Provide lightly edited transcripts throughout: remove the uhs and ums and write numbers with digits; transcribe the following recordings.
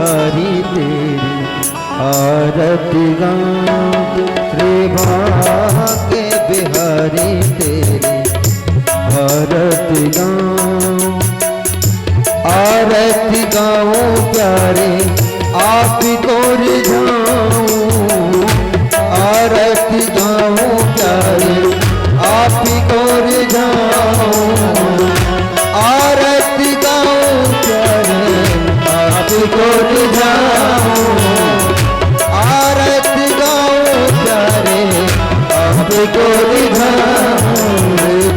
बिहारी तेरी आरती गाऊं, श्री भाग्य बिहारी तेरी आरती गाऊं। आरती गाऊं प्यारे आप को रिझाऊं, आरती गाऊं प्यारे आप को रिझाऊं, आरती गाऊं प्यारे आप को रिझाऊं, आरती गाऊं प्यारे आप को रिझाऊं।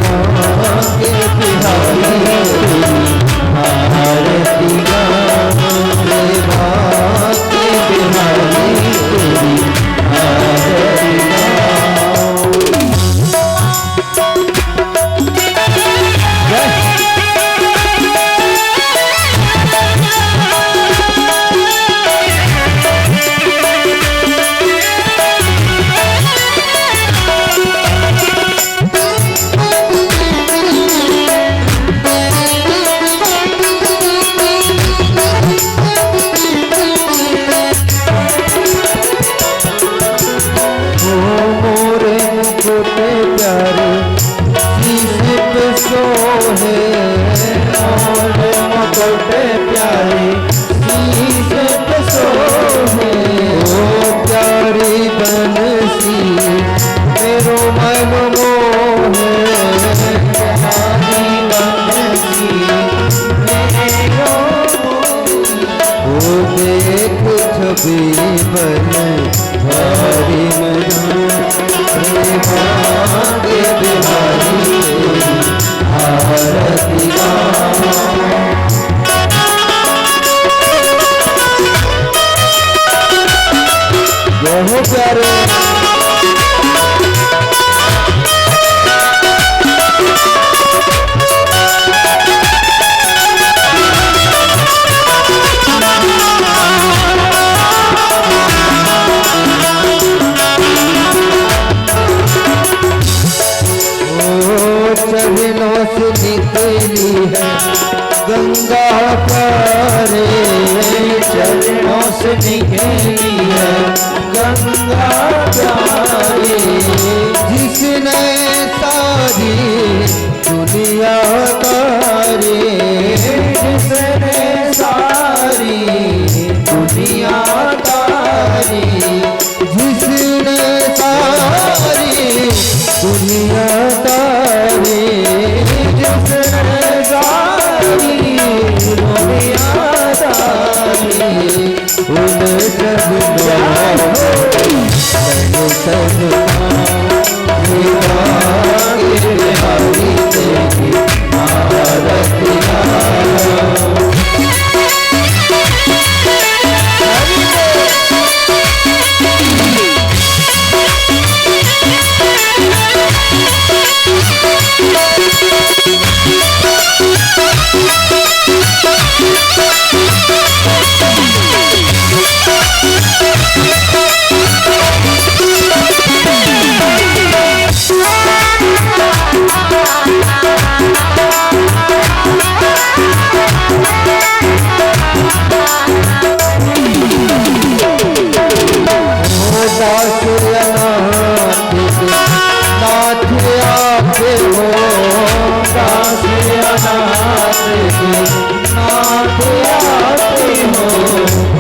भाग्य बिहारी आरती गाऊं, भाग्य बिहारी तेरी आरती गाऊं। प्यारे शीश पे सोहे, मोरे मुकुट प्यारे शीश पे सोहे। ओ प्यारी बंसी मेरो मन मोहे, प्यारी बंसी मेरो ओ देख छवि बन भारी मजा। भाग्य बिहारी तेरी आरती गाऊं। जय हो प्यारे चरणों से निकली है गंगा प्यारे, चरणों से निकली है गंगा प्यारे। जिसने सारी दुनिया तारे, जिसने सारी दुनिया तारी, जिसने सारी दुनिया तारी, जिसने सारी दुनिया तारी। उन भाग्य बिहारी तेरी आरती गाऊं।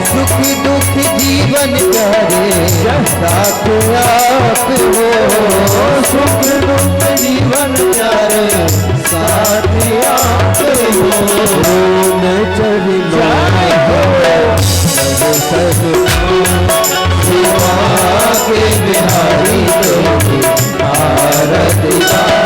सुख दुख जीवन प्यारे साथ आप हो, सुख दुख जीवन प्यारे साथ आप हो। न के बिहारी तेरी आरती गाऊं।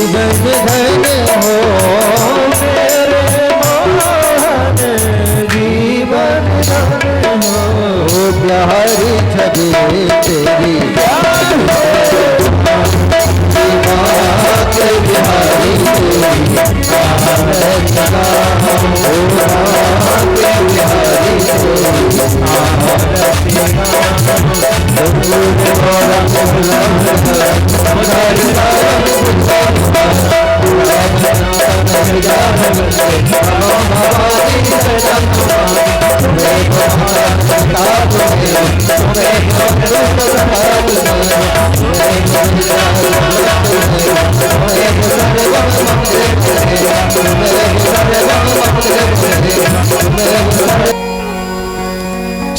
जीवन धन्य हो मेरे मोहन, जीवन धन्य हो प्यारी छवि तेरी बिहारी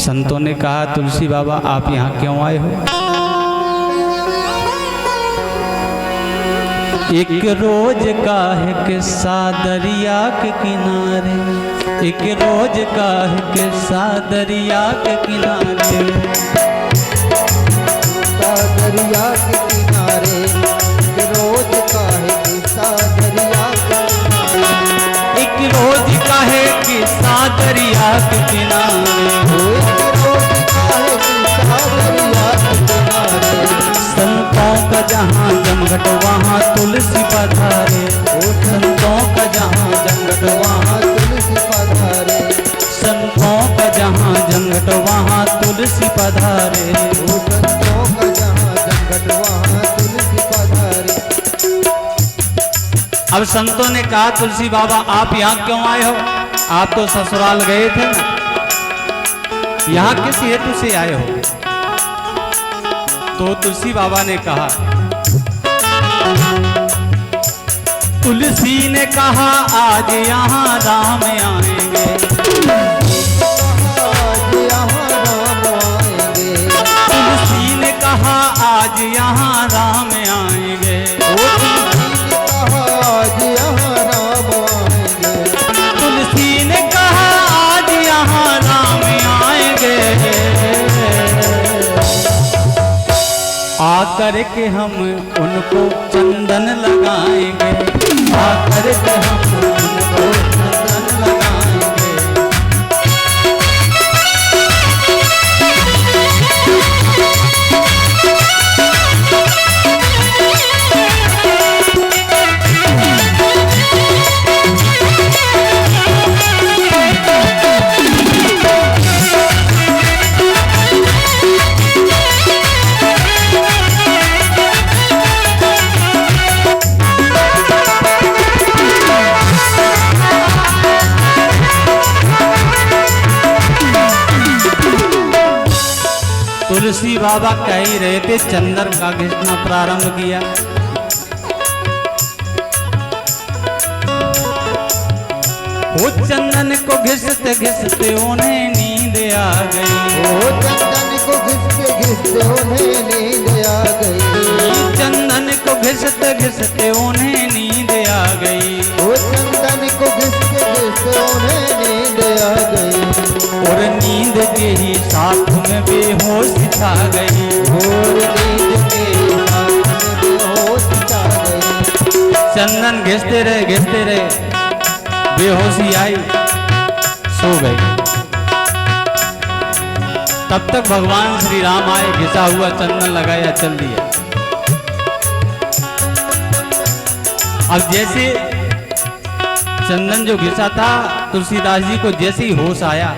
संतों ने कहा तुलसी बाबा आप यहाँ क्यों आए हो? एक रोज का है किस्सा दरिया के किनारे, एक रोज का है किस्सा दरिया के किनारे, दरिया के किनारे, एक रोज का है किस्सा दरिया के किनारे, एक रोज का है किस्सा दरिया के किनारे, संतों का जहाँ जमघट वहाँ तुलसी पधारे, संतों का जहाँ जमघट वहाँ तुलसी पधारे, संतों का जहाँ जमघट वहाँ तुलसी पधारे, संतों का जहाँ जमघट वहाँ तुलसी पधारे। अब संतों ने कहा तुलसी बाबा आप यहाँ क्यों आए हो? आप तो ससुराल गए थे ना, यहाँ किस हेतु से आए हो? तो तुलसी बाबा ने कहा, तुलसी ने कहा आज यहाँ राम आएंगे, आज यहाँ राम आएंगे, तुलसी ने कहा आज यहाँ राम आएंगे, आज यहाँ राम आएंगे, तुलसी ने कहा आज यहाँ राम आएंगे, आकर के हम उनको चंदन लगाएंगे, आकर के हम उनको चंदन लगाएंगे, तुलसी बाबा कह ही रहे थे, चंदन का घिसना प्रारंभ किया। वो चंदन को घिसते घिसते उन्हें नींद आ गई, ओ चंदन को घिसते घिसते उन्हें नींद आ गई, चंदन को घिसते घिसते उन्हें नींद आ गई, ओ चंदन को घिसते घिसते उन्हें नींद आ गई, और नींद के ही साथ में बेहोश छा गई, और नींद के साथ में बेहोश छा गई। चंदन घिसते रहे बेहोशी आई, सो गई। तब तक भगवान श्री राम आए, घिसा हुआ चंदन लगाया, चल दिया। अब जैसे चंदन जो घिसा था, तुलसीदास जी को जैसे ही होश आया,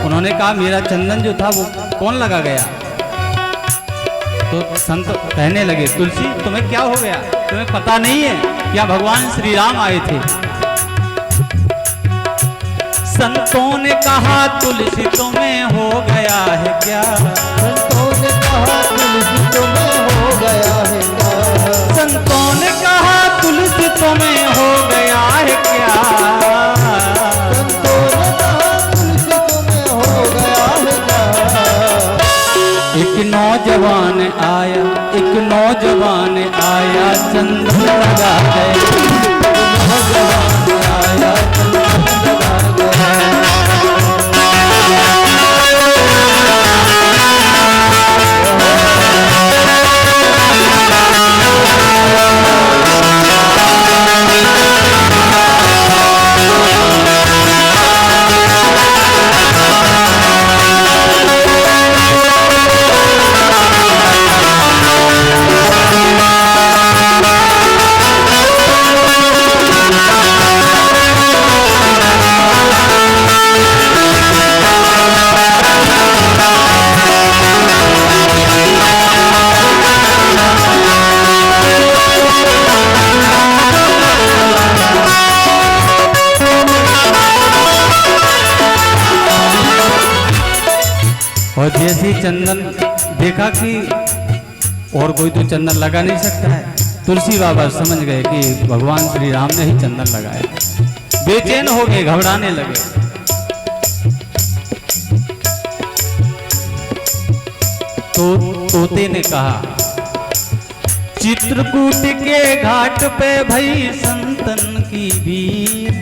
उन्होंने कहा मेरा चंदन जो था वो कौन लगा गया? तो संत कहने लगे, तुलसी तुम्हें क्या हो गया? तुम्हें पता नहीं है क्या भगवान श्री राम आए थे? संतों ने कहा तुलसी तुम्हें हो गया है क्या? संतों ने कहा तुलसी तुम्हें हो गया है क्या? संतों ने कहा तुलसी तुम्हें हो गया है क्या? संतों ने कहा तुलसी तुम्हें हो गया है क्या? एक नौजवान आया, एक नौजवान आया, चंदन लगा गया, नौजवान आया, चंदन लगा गया। जैसे ही चंदन देखा कि और कोई तो चंदन लगा नहीं सकता है, तुलसी बाबा समझ गए कि भगवान श्री राम ने ही चंदन लगाया। बेचैन हो गए, घबराने लगे। तो तोते ने कहा, चित्रकूट के घाट पे भई संतन की भीड़।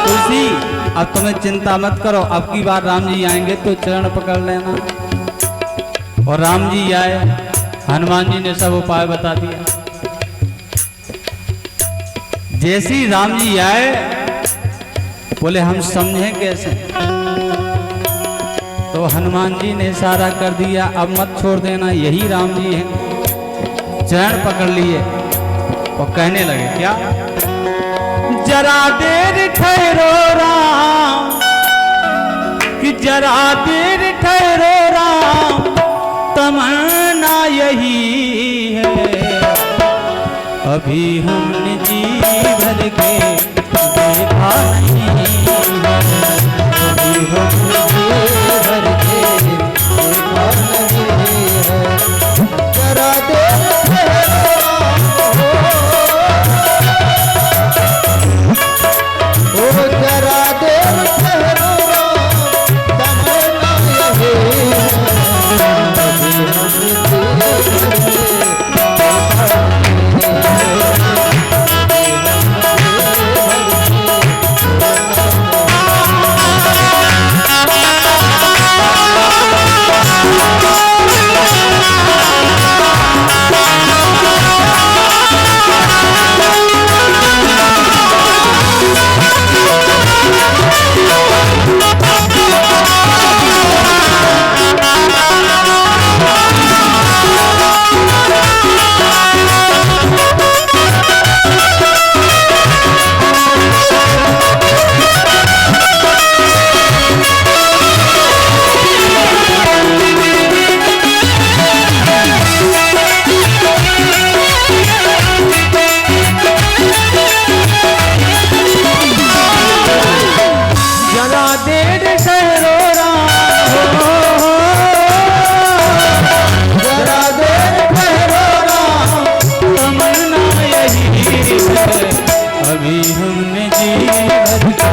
तुलसी अब तुम्हें चिंता मत करो, अब की बार राम जी आएंगे तो चरण पकड़ लेना। और राम जी आए, हनुमान जी ने सब उपाय बता दिया। जैसे ही राम जी आए, बोले हम समझें कैसे? तो हनुमान जी ने इशारा कर दिया, अब मत छोड़ देना, यही राम जी हैं। चरण पकड़ लिए और कहने लगे, क्या? जरा देर ठहरो राम, कि जरा देर ठहरो राम, तमन्ना यही है, अभी हमने जी भर के देखा नहीं है, अभी हमने जी भर के देखा नहीं है। जरा देर ठहरो, ओ जरा देर ठहरो, तमन्ना यही है, अभी हमने जी भर के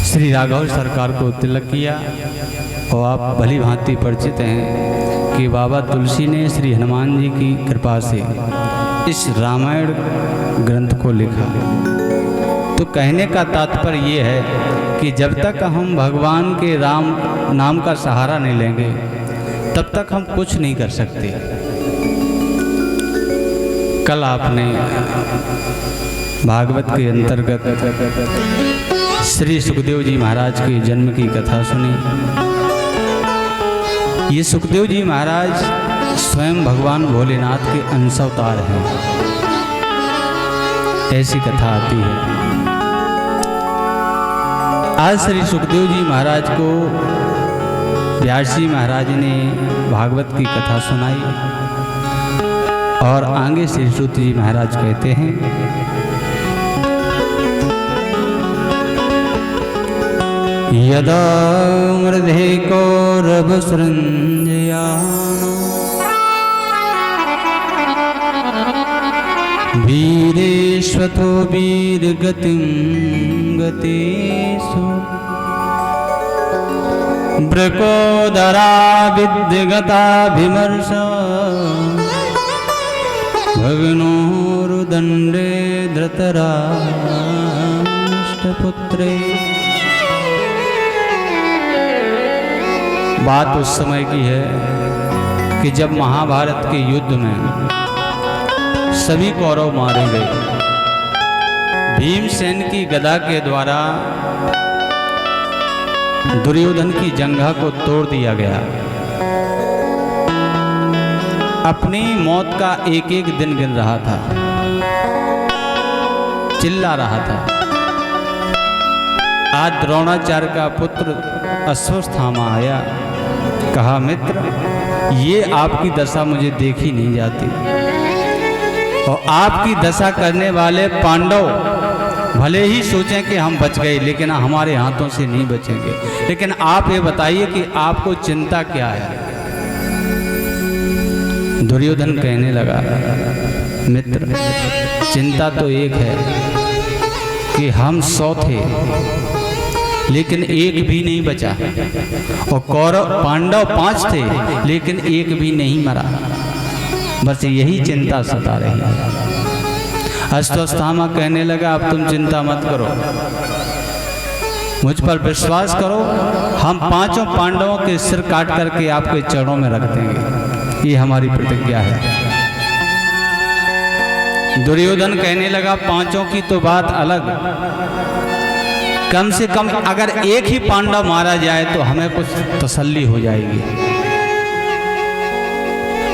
श्री राघव सरकार को तिलक किया। और आप भली भांति परिचित हैं कि बाबा तुलसी ने श्री हनुमान जी की कृपा से इस रामायण ग्रंथ को लिखा। तो कहने का तात्पर्य ये है कि जब तक हम भगवान के राम नाम का सहारा नहीं लेंगे तब तक हम कुछ नहीं कर सकते। कल आपने भागवत के अंतर्गत श्री सुखदेव जी महाराज के जन्म की कथा सुनी। ये सुखदेव जी महाराज स्वयं भगवान भोलेनाथ के अंश अवतार हैं, ऐसी कथा आती है। आज श्री सुखदेव जी महाराज को व्यास जी महाराज ने भागवत की कथा सुनाई और आगे श्री सूत जी महाराज कहते हैं, यदा मृधे कौरव सृंजयाना वीरेश्वतो वीरगतिं गतेषु वृकोदरा विद्यगताभिमर्श भग्नोरुदण्डे धृतराष्ट्रपुत्रे। बात उस समय की है कि जब महाभारत के युद्ध में सभी कौरव मारे गए, भीमसेन की गदा के द्वारा दुर्योधन की जंघा को तोड़ दिया गया। अपनी मौत का एक एक दिन गिन रहा था, चिल्ला रहा था। आज द्रोणाचार्य का पुत्र अश्वत्थामा आया, कहा मित्र ये आपकी दशा मुझे देखी नहीं जाती, और आपकी दशा करने वाले पांडव भले ही सोचें कि हम बच गए, लेकिन हमारे हाथों से नहीं बचेंगे। लेकिन आप ये बताइए कि आपको चिंता क्या है। दुर्योधन कहने लगा, मित्र चिंता तो एक है कि हम 100 थे लेकिन एक भी नहीं बचा, और कौरव पांडव 5 थे लेकिन एक भी नहीं मरा। बस यही चिंता सता रही है। अश्वत्थामा कहने लगा, अब तुम चिंता मत करो, मुझ पर विश्वास करो, हम 5 पांडवों के सिर काट करके आपके चरणों में रख देंगे, ये हमारी प्रतिज्ञा है। दुर्योधन कहने लगा, 5 की तो बात अलग, कम से कम अगर एक ही पांडव मारा जाए तो हमें कुछ तसल्ली हो जाएगी।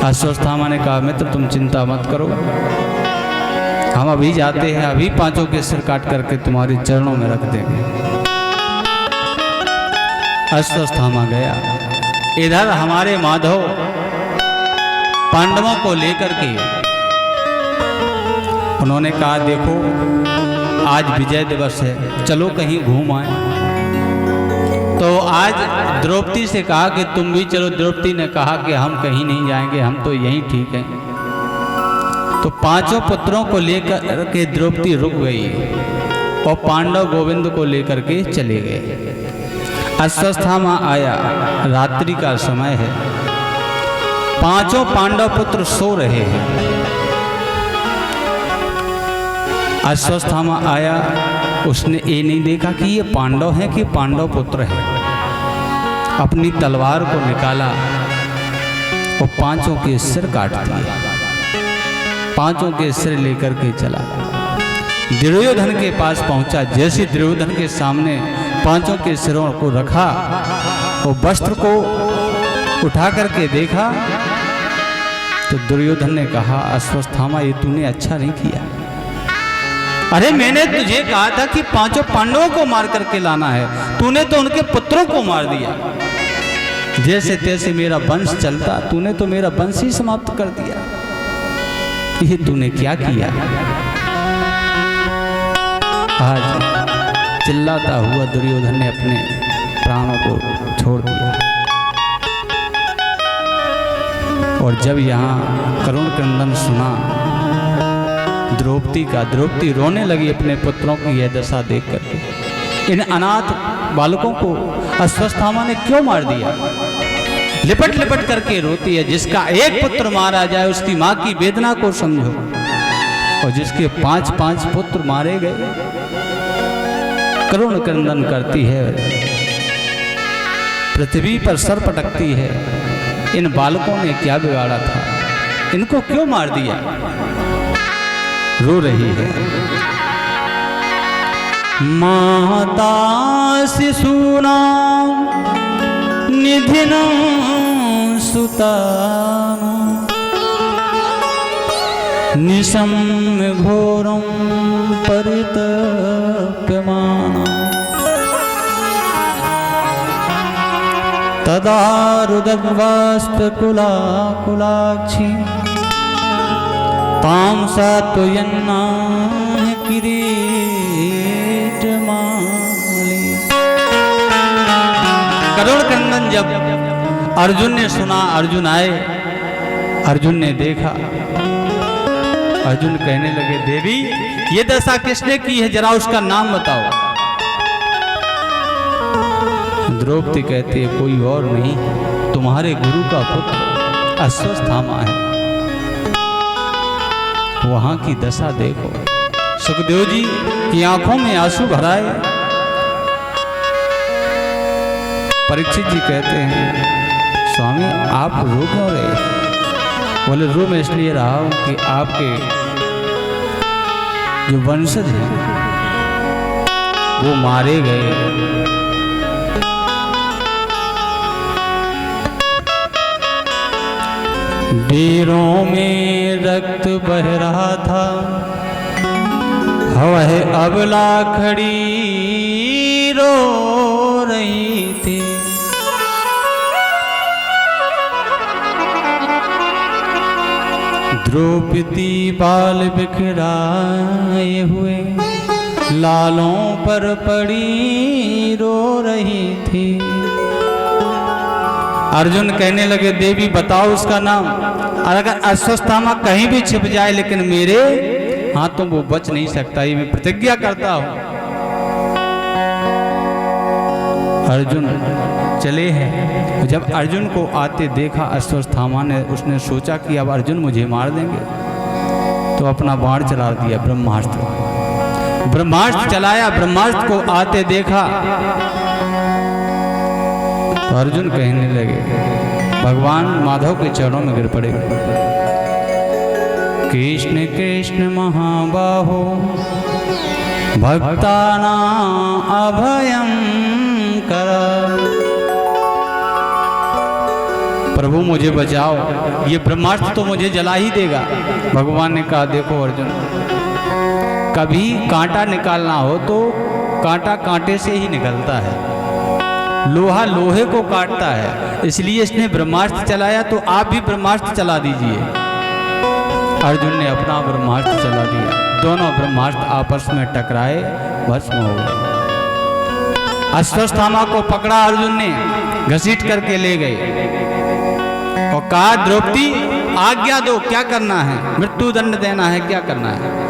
अश्वत्थामा ने कहा, मित्र तुम चिंता मत करो, हम अभी जाते हैं, अभी 5 के सिर काट करके तुम्हारे चरणों में रख देंगे। अश्वत्थामा गया। इधर हमारे माधव पांडवों को लेकर के उन्होंने कहा, देखो आज विजय दिवस है, चलो कहीं घूम आए। तो आज द्रौपदी से कहा कि तुम भी चलो। द्रौपदी ने कहा कि हम कहीं नहीं जाएंगे, हम तो यहीं ठीक हैं। तो 5 पुत्रों को लेकर के द्रौपदी रुक गई और पांडव गोविंद को लेकर के चले गए। अश्वत्थामा आया, रात्रि का समय है, 5 पांडव पुत्र सो रहे हैं। अश्वत्थामा आया, उसने ये नहीं देखा कि ये पांडव हैं कि पांडव पुत्र हैं। अपनी तलवार को निकाला और 5 के सिर काट दिए, 5 के सिर लेकर के चला। दुर्योधन के पास पहुंचा, जैसे दुर्योधन के सामने 5 के सिरों को रखा और वस्त्र को उठा करके देखा तो दुर्योधन ने कहा, अश्वत्थामा ये तूने अच्छा नहीं किया। अरे मैंने तुझे कहा था कि 5 पांडवों को मार करके लाना है, तूने तो उनके पुत्रों को मार दिया। जैसे तैसे मेरा वंश चलता, तूने तो मेरा वंश ही समाप्त कर दिया। ये तूने क्या किया? आज चिल्लाता हुआ दुर्योधन ने अपने प्राणों को छोड़ दिया। और जब यहाँ करुण क्रंदन सुना द्रौपदी का, द्रौपदी रोने लगी अपने पुत्रों की यह दशा देख करके। इन अनाथ बालकों को अश्वत्थामा ने क्यों मार दिया? लिपट लिपट करके रोती है। जिसका एक पुत्र मारा जाए उसकी माँ की वेदना को समझो, और जिसके 5 पुत्र मारे गए करुण क्रंदन करती है, पृथ्वी पर सर पटकती है। इन बालकों ने क्या बिगाड़ा था? इनको क्यों मार दिया? रो रही है। माता शिशूनां निधिनं सुतानां निशम्य घोरं परितप्यमाना तदा रुदग्वास्तकुलाकुलाक्षी तां सात्वयन्ना किरीटमाली। करुण क्रंदन जब अर्जुन ने सुना, अर्जुन आए, अर्जुन ने देखा, अर्जुन कहने लगे, देवी ये दशा किसने की है, जरा उसका नाम बताओ। द्रौपदी कहती है कोई और नहीं, तुम्हारे गुरु का पुत्र अश्वत्थामा है। वहां की दशा देखो। सुखदेव जी की आंखों में आंसू भराए। परीक्षित जी कहते हैं स्वामी आप रो क्यों रहे? बोले रो मैं इसलिए रहा हूं कि आपके जो वंशज हैं वो मारे गए। डेरों में रक्त बह रहा था, वह अबला खड़ी रो रही थी। द्रौपदी बाल बिखराए हुए लालों पर पड़ी रो रही थी। अर्जुन कहने लगे देवी बताओ उसका नाम, और अगर अश्वत्थामा कहीं भी छिप जाए लेकिन मेरे हाथों वो बच नहीं सकता, ये मैं प्रतिज्ञा करता हूं। अर्जुन चले हैं। जब अर्जुन को आते देखा अश्वत्थामा ने, उसने सोचा कि अब अर्जुन मुझे मार देंगे, तो अपना बाण चला दिया ब्रह्मास्त्र। ब्रह्मास्त्र चलाया, ब्रह्मास्त्र को आते देखा तो अर्जुन कहने लगे, भगवान माधव के चरणों में गिर पड़े, कृष्ण कृष्ण महाबाहो भक्तानां अभयं कर। प्रभु मुझे बचाओ, ये ब्रह्मास्त्र तो मुझे जला ही देगा। भगवान ने कहा देखो अर्जुन, कभी कांटा निकालना हो तो कांटा कांटे से ही निकलता है, लोहा लोहे को काटता है, इसलिए इसने ब्रह्मास्त्र चलाया तो आप भी ब्रह्मास्त्र चला दीजिए। अर्जुन ने अपना ब्रह्मास्त्र चला दिया, दोनों ब्रह्मास्त्र आपस में टकराए, भस्म हो गए। अश्वत्थामा को पकड़ा अर्जुन ने, घसीट करके ले गए और कहा द्रौपदी आज्ञा दो, क्या करना है? मृत्यु दंड देना है, क्या करना है?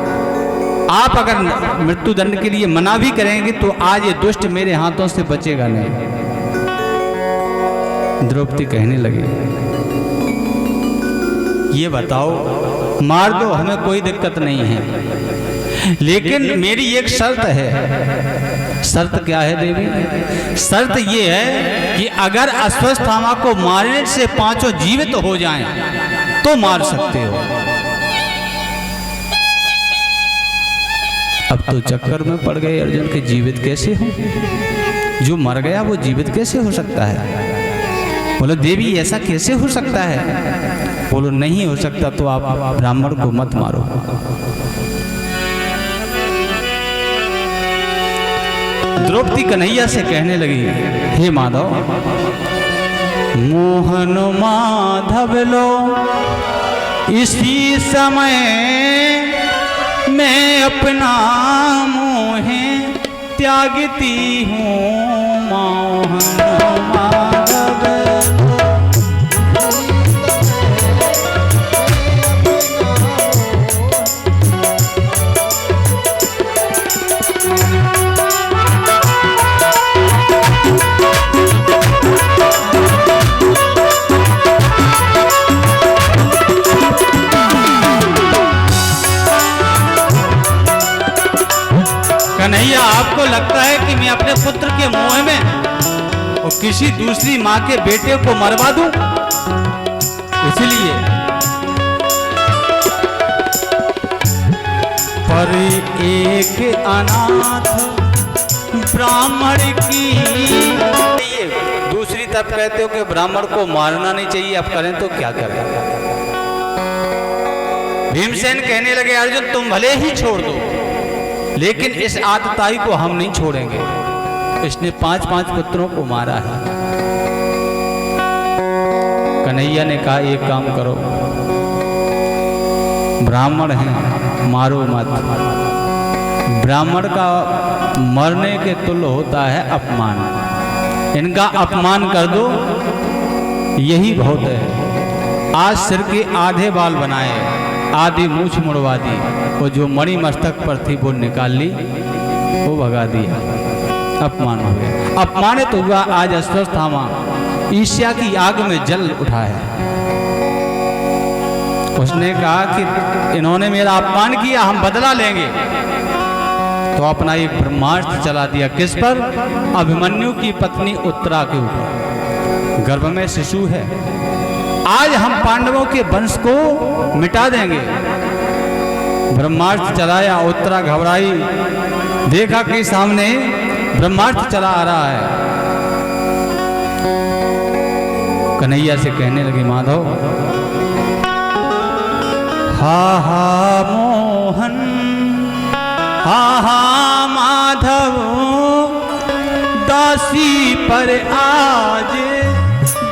आप अगर मृत्यु दंड के लिए मना भी करेंगे तो आज ये दुष्ट मेरे हाथों से बचेगा नहीं। द्रौपदी कहने लगी ये बताओ मार दो, हमें कोई दिक्कत नहीं है, लेकिन मेरी एक शर्त है। शर्त क्या है देवी? शर्त ये है कि अगर अश्वत्थामा को मारने से पांचों जीवित हो जाएं तो मार सकते हो। अब तो चक्कर में पड़ गए अर्जुन के, जीवित कैसे हो? जो मर गया वो जीवित कैसे हो सकता है? बोलो देवी ऐसा कैसे हो सकता है? बोलो नहीं हो सकता तो आप ब्राह्मण को मत मारो। द्रौपदी कन्हैया से कहने लगी हे माधव, मोहन माधव लो इसी समय मैं अपना मोह त्यागती हूँ। मोहन माधव कन्हैया, आपको लगता है कि मैं अपने पुत्र के मोह में और किसी दूसरी माँ के बेटे को मरवा दूं? इसलिए पर एक अनाथ ब्राह्मण की, दूसरी तरफ कहते हो कि ब्राह्मण को मारना नहीं चाहिए, अब करें तो क्या करें? भीमसेन कहने लगे अर्जुन तुम भले ही छोड़ दो, लेकिन इस आतताई को हम नहीं छोड़ेंगे। इसने 5-5 पुत्रों को मारा है। कन्हैया ने कहा एक काम करो, ब्राह्मण हैं मारो मत। ब्राह्मण का मरने के तुल्य होता है अपमान, इनका अपमान कर दो, यही बहुत है। आज सिर के आधे बाल बनाए, आधी मूछ मुड़वा दी, वो जो मणि मस्तक पर थी वो निकाल ली, वो भगा दिया। अपमान हो गया, अपमानित हुआ। आज अश्वत्थामा ईर्ष्या की आग में जल उठा है। उसने कहा कि इन्होंने मेरा अपमान किया, हम बदला लेंगे। तो अपना एक ब्रह्मास्त्र चला दिया, किस पर? अभिमन्यु की पत्नी उत्तरा के ऊपर। गर्भ में शिशु है, आज हम पांडवों के वंश को मिटा देंगे। ब्रह्मास्त्र चलाया, उत्तरा घबराई, देखा कि सामने ब्रह्मास्त्र चला आ रहा है। कन्हैया से कहने लगी, माधव, हा हा मोहन, हा हा माधव, दासी पर आज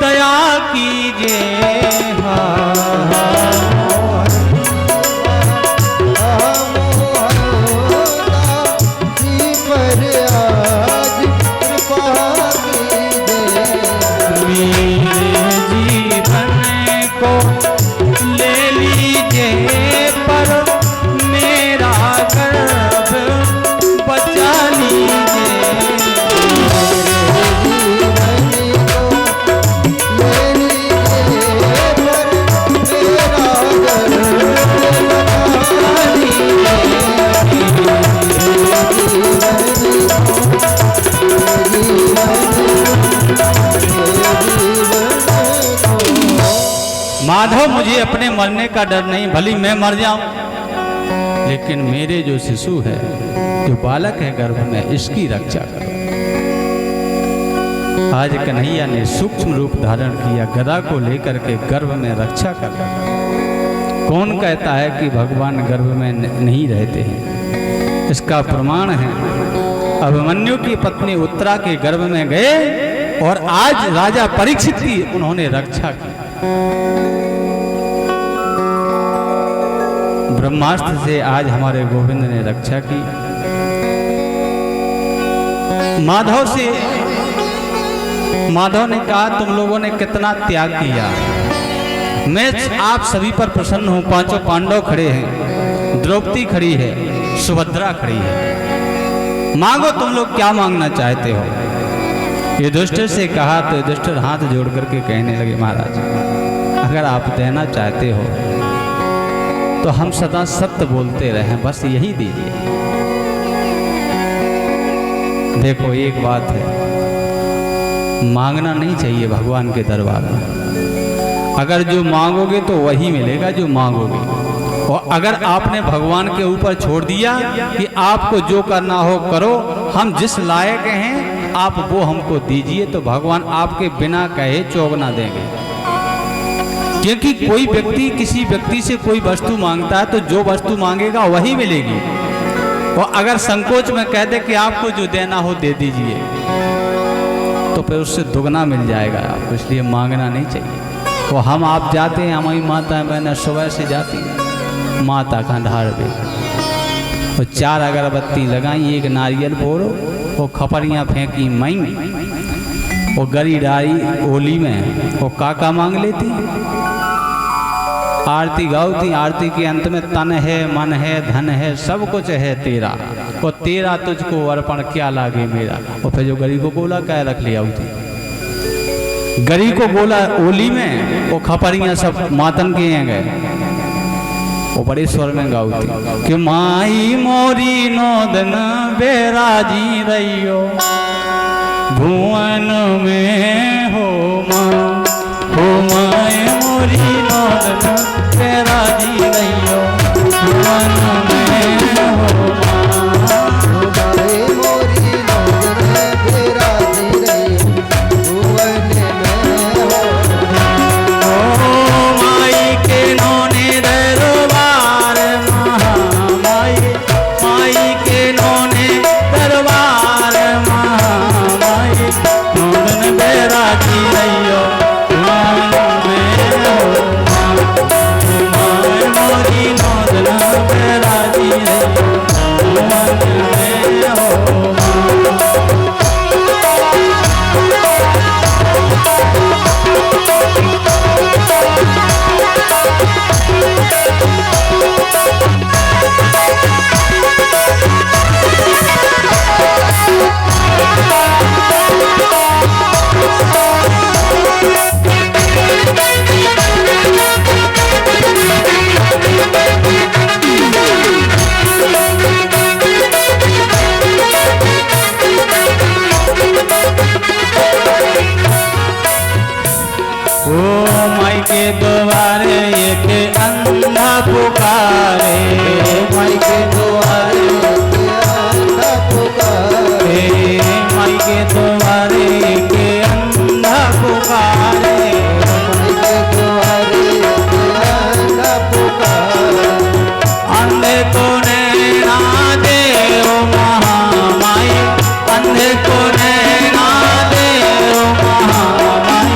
दया कीजिए। हा माधव, मुझे अपने मरने का डर नहीं, भली मैं मर जाऊं, लेकिन मेरे जो शिशु है, जो बालक है गर्भ में, इसकी रक्षा करो। आज कन्हैया ने सूक्ष्म रूप धारण किया, गदा को लेकर के गर्भ में रक्षा कर। कौन कहता है कि भगवान गर्भ में नहीं रहते हैं? इसका प्रमाण है, अभिमन्यु की पत्नी उत्तरा के गर्भ में गए और आज राजा परीक्षित की उन्होंने रक्षा की। ब्रह्मास्त्र से आज हमारे गोविंद ने रक्षा की। माधव ने कहा, तुम लोगों ने कितना त्याग किया, मैं आप सभी पर प्रसन्न हूं। पांचों पांडव खड़े हैं, द्रौपदी खड़ी है, सुभद्रा खड़ी है, मांगो तुम लोग क्या मांगना चाहते हो। युधिष्ठिर से कहा तो युधिष्ठिर हाथ जोड़ करके कहने लगे, महाराज, अगर आप देना चाहते हो तो हम सदा सत्य बोलते रहे, बस यही दीजिए। देखो, एक बात है, मांगना नहीं चाहिए भगवान के दरबार में। अगर जो मांगोगे तो वही मिलेगा जो मांगोगे, और अगर आपने भगवान के ऊपर छोड़ दिया कि आपको जो करना हो करो, हम जिस लायक हैं आप वो हमको दीजिए, तो भगवान आपके बिना कहे चौगना देंगे। क्योंकि कोई व्यक्ति किसी व्यक्ति से कोई वस्तु मांगता है तो जो वस्तु मांगेगा वही मिलेगी, और अगर संकोच में कह दे कि आपको जो देना हो दे दीजिए, तो फिर उससे दुगना मिल जाएगा आपको। इसलिए मांगना नहीं चाहिए। वो हम आप जाते हैं, हमारी माता बहन सुबह से जाती माता का ढार पे, वो 4 अगरबत्ती लगाई, एक नारियल फोड़ो, वो खपरियाँ फेंकी मई, वो गरी डारी ओली में, वो काका मांग लेती, आरती गाती। आरती के अंत में तन है, मन है, धन है, सब कुछ है तेरा, वो तेरा तुझको अर्पण क्या लागे मेरा। और फिर जो गरी को बोला क्या रख लिया उठी, गरी को बोला ओली में, वो खपरियाँ सब मातन के हैं गए, वो बड़े स्वर में गाती कि माई मोरी नोदन बेराजी रहियो भुवन में हो माए मोरी नोदन बेराजी रहियो भुवन में हो मोरी नोदन बेराजी रहियो भुवन में हो माई के नोने दरबार महामाई, माई के नोने दरबार महामाई, नोदन बेराजी रहियो भुवन में हो माए मोरी पुकारे, माई के द्वारे के अंधा पुकारे, माई के द्वारे के अंधा पुकारे, माई के द्वारे के अंधा पुकारे, अंधे को नैना दे ओ महामाई, अंधे को नैना दे ओ महामाई,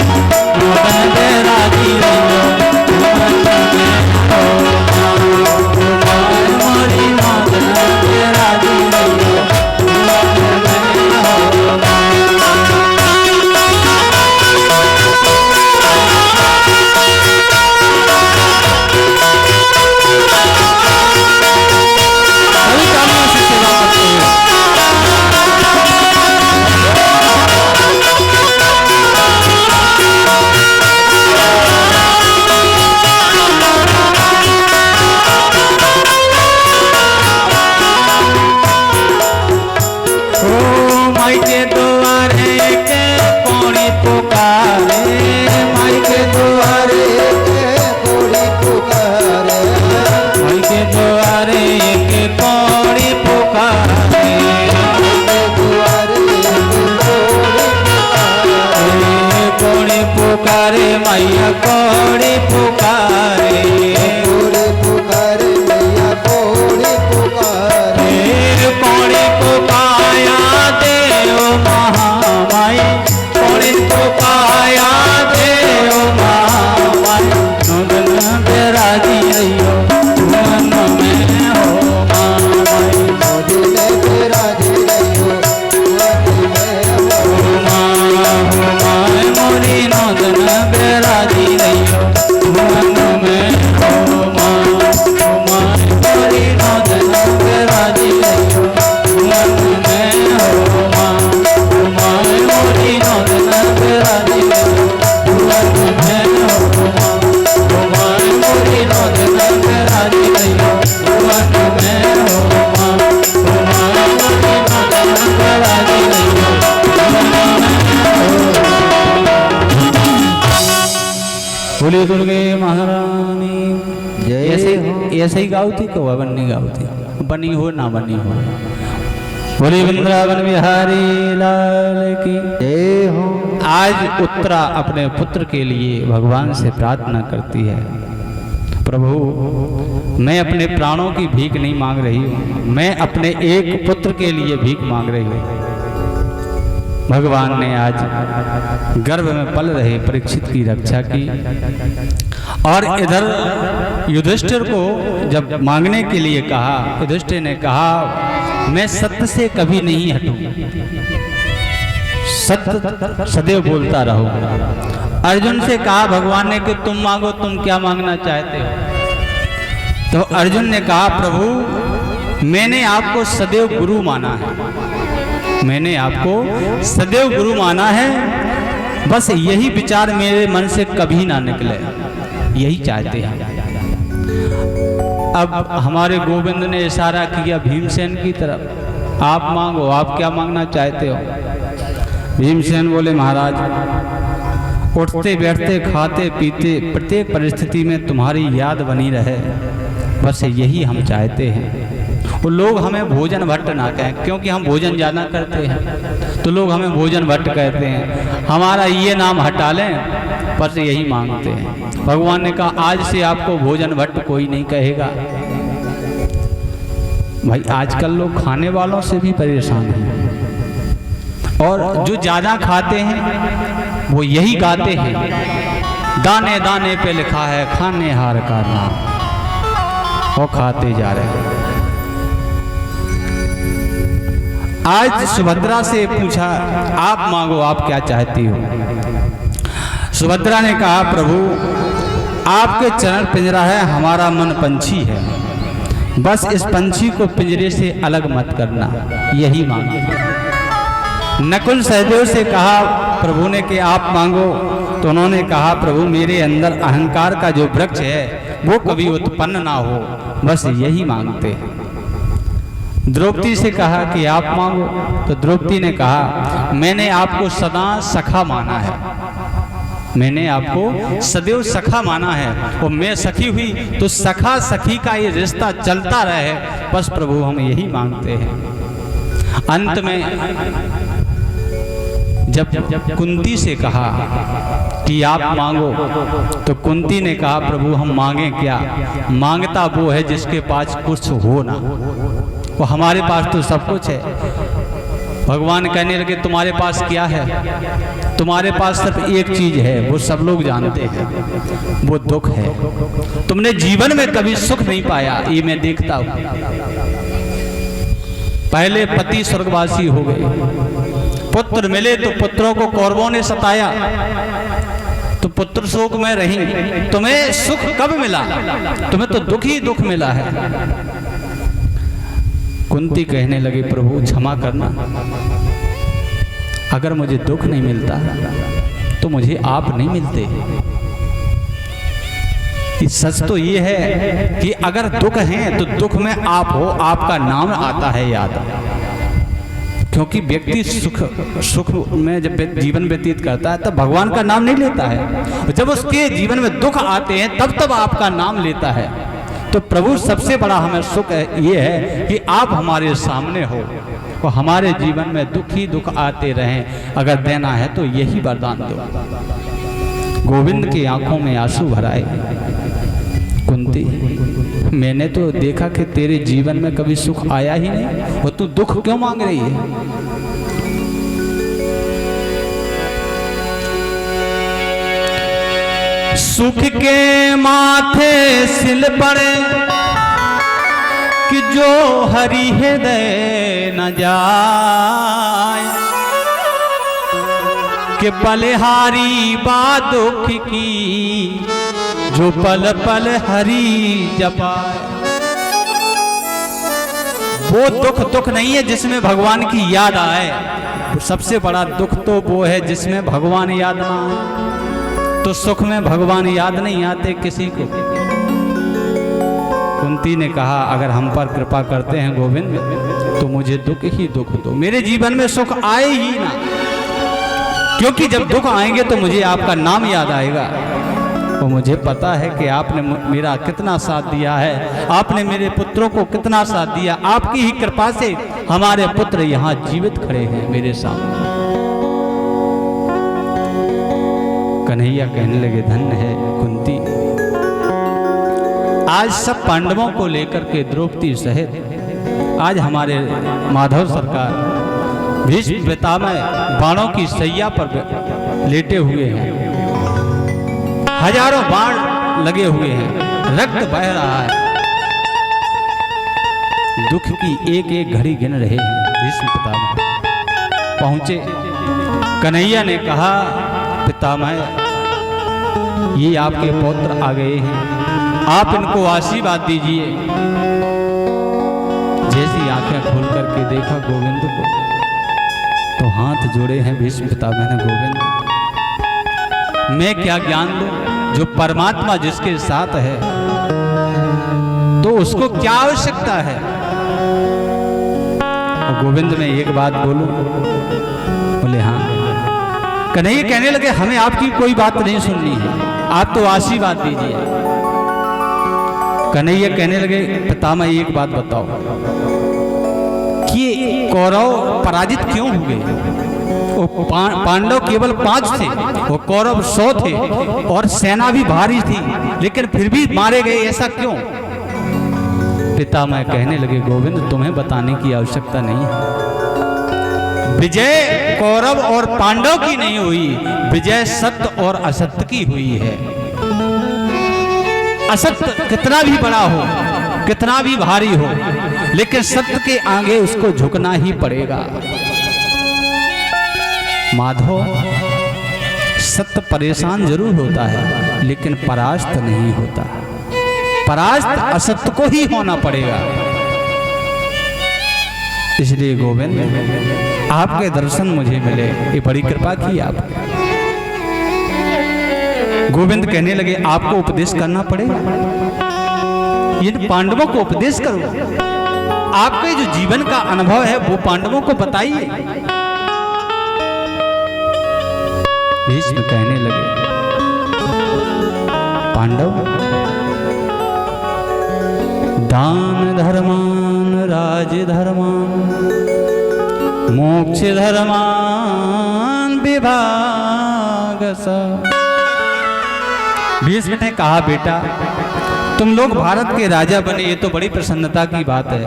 मोदन दे राजी रहियो मोरी मोदन दे राजी रहियो सभी कामों से सेवा करते हुए माई के द्वारे के पौड़ी पुकारे, माई के द्वारे के कोड़ी पुकारे, माई के द्वारे के पौड़ी पुकारे, के द्वारे के कोड़ी पुकारे, पौड़ी पुकारे मैया पौड़ी पुकारे, कोड़ी पुकारे मैया कोड़ी पुकारे, पौड़ी पुकाया दे ओ महामाई, पौड़ी पुकाया दे ओ महामाई, नोदन पे राजी रहियो मन में हो माई, मोदिन पे राजी रहियो मोदी में हो, माई मोरी नोदन पे राजी रहियो मन में हो माई, मोरी नोदन पे राजी रहियो मन में हो माई, मोरी नोदन पे राजी रहियो मन में हो माई, मोरी नोदन पे राजी रहियो मन में हो माई, मोरी नोदन पे राजी रहियो मन में हो। बोलिए दुर्गे महारानी जय हो। ऐसे ही गाओ थी कौआ बन्नी गाओ थी, बनी हो ना बनी हो। बोली वृंदावन बिहारी लाल की जय हो। आज उत्तरा अपने पुत्र के लिए भगवान से प्रार्थना करती है, प्रभु मैं अपने प्राणों की भीख नहीं मांग रही हूँ, मैं अपने एक पुत्र के लिए भीख मांग रही हूँ। भगवान ने आज गर्भ में पल रहे परीक्षित की रक्षा की, और इधर युधिष्ठिर को जब मांगने के लिए कहा, युधिष्ठिर ने कहा मैं सत्य से कभी नहीं हटूं, सत्य सदैव बोलता रहूं। अर्जुन से कहा भगवान ने कि तुम मांगो, तुम क्या मांगना चाहते हो? तो अर्जुन ने कहा प्रभु मैंने आपको सदैव गुरु माना है, मैंने आपको सदैव गुरु माना है, बस यही विचार मेरे मन से कभी ना निकले, यही चाहते हैं। अब हमारे गोविंद ने इशारा किया भीमसेन की तरफ, आप मांगो, आप क्या मांगना चाहते हो? भीमसेन बोले महाराज उठते बैठते खाते पीते प्रत्येक परिस्थिति में तुम्हारी याद बनी रहे, बस यही हम चाहते हैं। वो लोग हमें भोजन भट्ट ना कहें, क्योंकि हम भोजन ज़्यादा करते हैं तो लोग हमें भोजन भट्ट कहते हैं, हमारा ये नाम हटा लें, बस यही मांगते हैं। भगवान ने कहा आज से आपको भोजन भट्ट कोई नहीं कहेगा। भाई आजकल लोग खाने वालों से भी परेशान हैं, और जो ज़्यादा खाते हैं वो यही गाते हैं, दाने दाने पे लिखा है खाने हार का नाम, वो खाते जा रहे हैं। आज सुभद्रा से पूछा आप मांगो, आप क्या चाहती हो? सुभद्रा ने कहा प्रभु आपके चरण पिंजरा है, हमारा मन पंछी है, बस इस पंछी को पिंजरे से अलग मत करना, यही मांगो। नकुल सहदेव से कहा प्रभु ने कि आप मांगो, तो उन्होंने कहा प्रभु मेरे अंदर अहंकार का जो वृक्ष है वो कभी उत्पन्न ना हो, बस यही मांगते हैं। द्रौपदी से कहा कि आप मांगो, तो द्रौपदी ने कहा मैंने आपको सदा सखा माना है, मैंने आपको सदैव सखा माना है और मैं सखी हुई तो सखा सखी का ये रिश्ता चलता रहे, बस प्रभु हम यही मांगते हैं। अंत में जब कुंती से कहा कि आप मांगो, तो कुंती ने कहा प्रभु हम मांगे क्या, मांगता वो है जिसके पास कुछ हो ना, वो हमारे पास तो सब कुछ है। भगवान कहने लगे तुम्हारे पास क्या है, तुम्हारे पास सिर्फ एक चीज है, वो सब लोग जानते हैं, वो दुख है। तुमने जीवन में कभी सुख नहीं पाया, ये मैं देखता हूं। पहले पति स्वर्गवासी हो गए, पुत्र मिले तो पुत्रों को कौरवों ने सताया, तो पुत्र शोक में रही। तुम्हें सुख कब मिला, तुम्हें तो दुख ही दुख मिला है। कुंती कहने लगी प्रभु क्षमा करना, अगर मुझे दुख नहीं मिलता तो मुझे आप नहीं मिलते। सच तो ये है कि अगर दुख है तो दुख में आप हो, आपका नाम आता है याद, क्योंकि व्यक्ति सुख में जब जीवन व्यतीत करता है तब भगवान का नाम नहीं लेता है, जब उसके जीवन में दुख आते हैं तब आपका नाम लेता है। तो प्रभु सबसे बड़ा हमें सुख ये है कि आप हमारे सामने हो, और हमारे जीवन में दुख ही दुख आते रहें, अगर देना है तो यही वरदान दो। गोविंद की आंखों में आंसू भराए, कुंती मैंने तो देखा कि तेरे जीवन में कभी सुख आया ही नहीं, और तू दुख क्यों मांग रही है। सुख के माथे सिल पड़े कि जो हरि हृदय न जाए, कि बलिहारी बात दुख की जो पल पल हरि जपाए। वो दुख नहीं है जिसमें भगवान की याद आए, सबसे बड़ा दुख तो वो है जिसमें भगवान याद ना आए। तो सुख में भगवान याद नहीं आते किसी को। कुंती ने कहा अगर हम पर कृपा करते हैं गोविंद तो मुझे दुख ही दुख दो, मेरे जीवन में सुख आए ही ना, क्योंकि जब दुख आएंगे तो मुझे आपका नाम याद आएगा। तो मुझे पता है कि आपने मेरा कितना साथ दिया है, आपने मेरे पुत्रों को कितना साथ दिया, आपकी ही कृपा से हमारे पुत्र यहाँ जीवित खड़े हैं मेरे सामने। कन्हैया कहने लगे धन्य है कुंती, आज सब पांडवों को लेकर के द्रौपदी सहित आज हमारे माधव सरकार भीष्म पितामह बाणों की सैया पर लेटे हुए हैं, हजारों बाण लगे हुए हैं, रक्त बह रहा है, दुख की एक एक घड़ी गिन रहे हैं। भीष्म पितामह पहुंचे, कन्हैया ने कहा पितामह ये आपके पौत्र आ गए हैं, आप इनको आशीर्वाद दीजिए। जैसी आंखें खोल करके देखा गोविंद को तो हाथ जोड़े हैं भीष्म पितामह ने, गोविंद मैं क्या ज्ञान दूं, जो परमात्मा जिसके साथ है तो उसको क्या आवश्यकता है। और गोविंद में एक बात बोलूं, बोले हाँ। कन्हैया कहने लगे हमें आपकी कोई बात नहीं सुननी है, आप तो आशीर्वाद दीजिए। कन्हैया कहने लगे पितामह एक बात बताओ कि कौरव पराजित क्यों हो गए। वो पांडव केवल 5 थे, वो कौरव 100 थे और सेना भी भारी थी, लेकिन फिर भी मारे गए, ऐसा क्यों। पितामह कहने लगे गोविंद तुम्हें बताने की आवश्यकता नहीं है, विजय कौरव और पांडव की नहीं हुई, विजय सत्य और असत्य की हुई है। असत्य कितना भी बड़ा हो, कितना भी भारी हो, लेकिन सत्य के आगे उसको झुकना ही पड़ेगा। माधव सत्य परेशान जरूर होता है लेकिन परास्त नहीं होता, परास्त असत्य को ही होना पड़ेगा। इसलिए गोविंद आपके दर्शन मुझे मिले, ये बड़ी कृपा की आपने। गोविंद कहने लगे आपको उपदेश करना पड़ेगा, ये पांडवों को उपदेश करो, आपके जो जीवन का अनुभव है वो पांडवों को बताइए। भीष्म कहने लगे पांडव दान धर्मान राज धर्मान मोक्ष धर्मान विभाग सा। भीष्म ने कहा बेटा तुम लोग भारत के राजा बने ये तो बड़ी प्रसन्नता की बात है,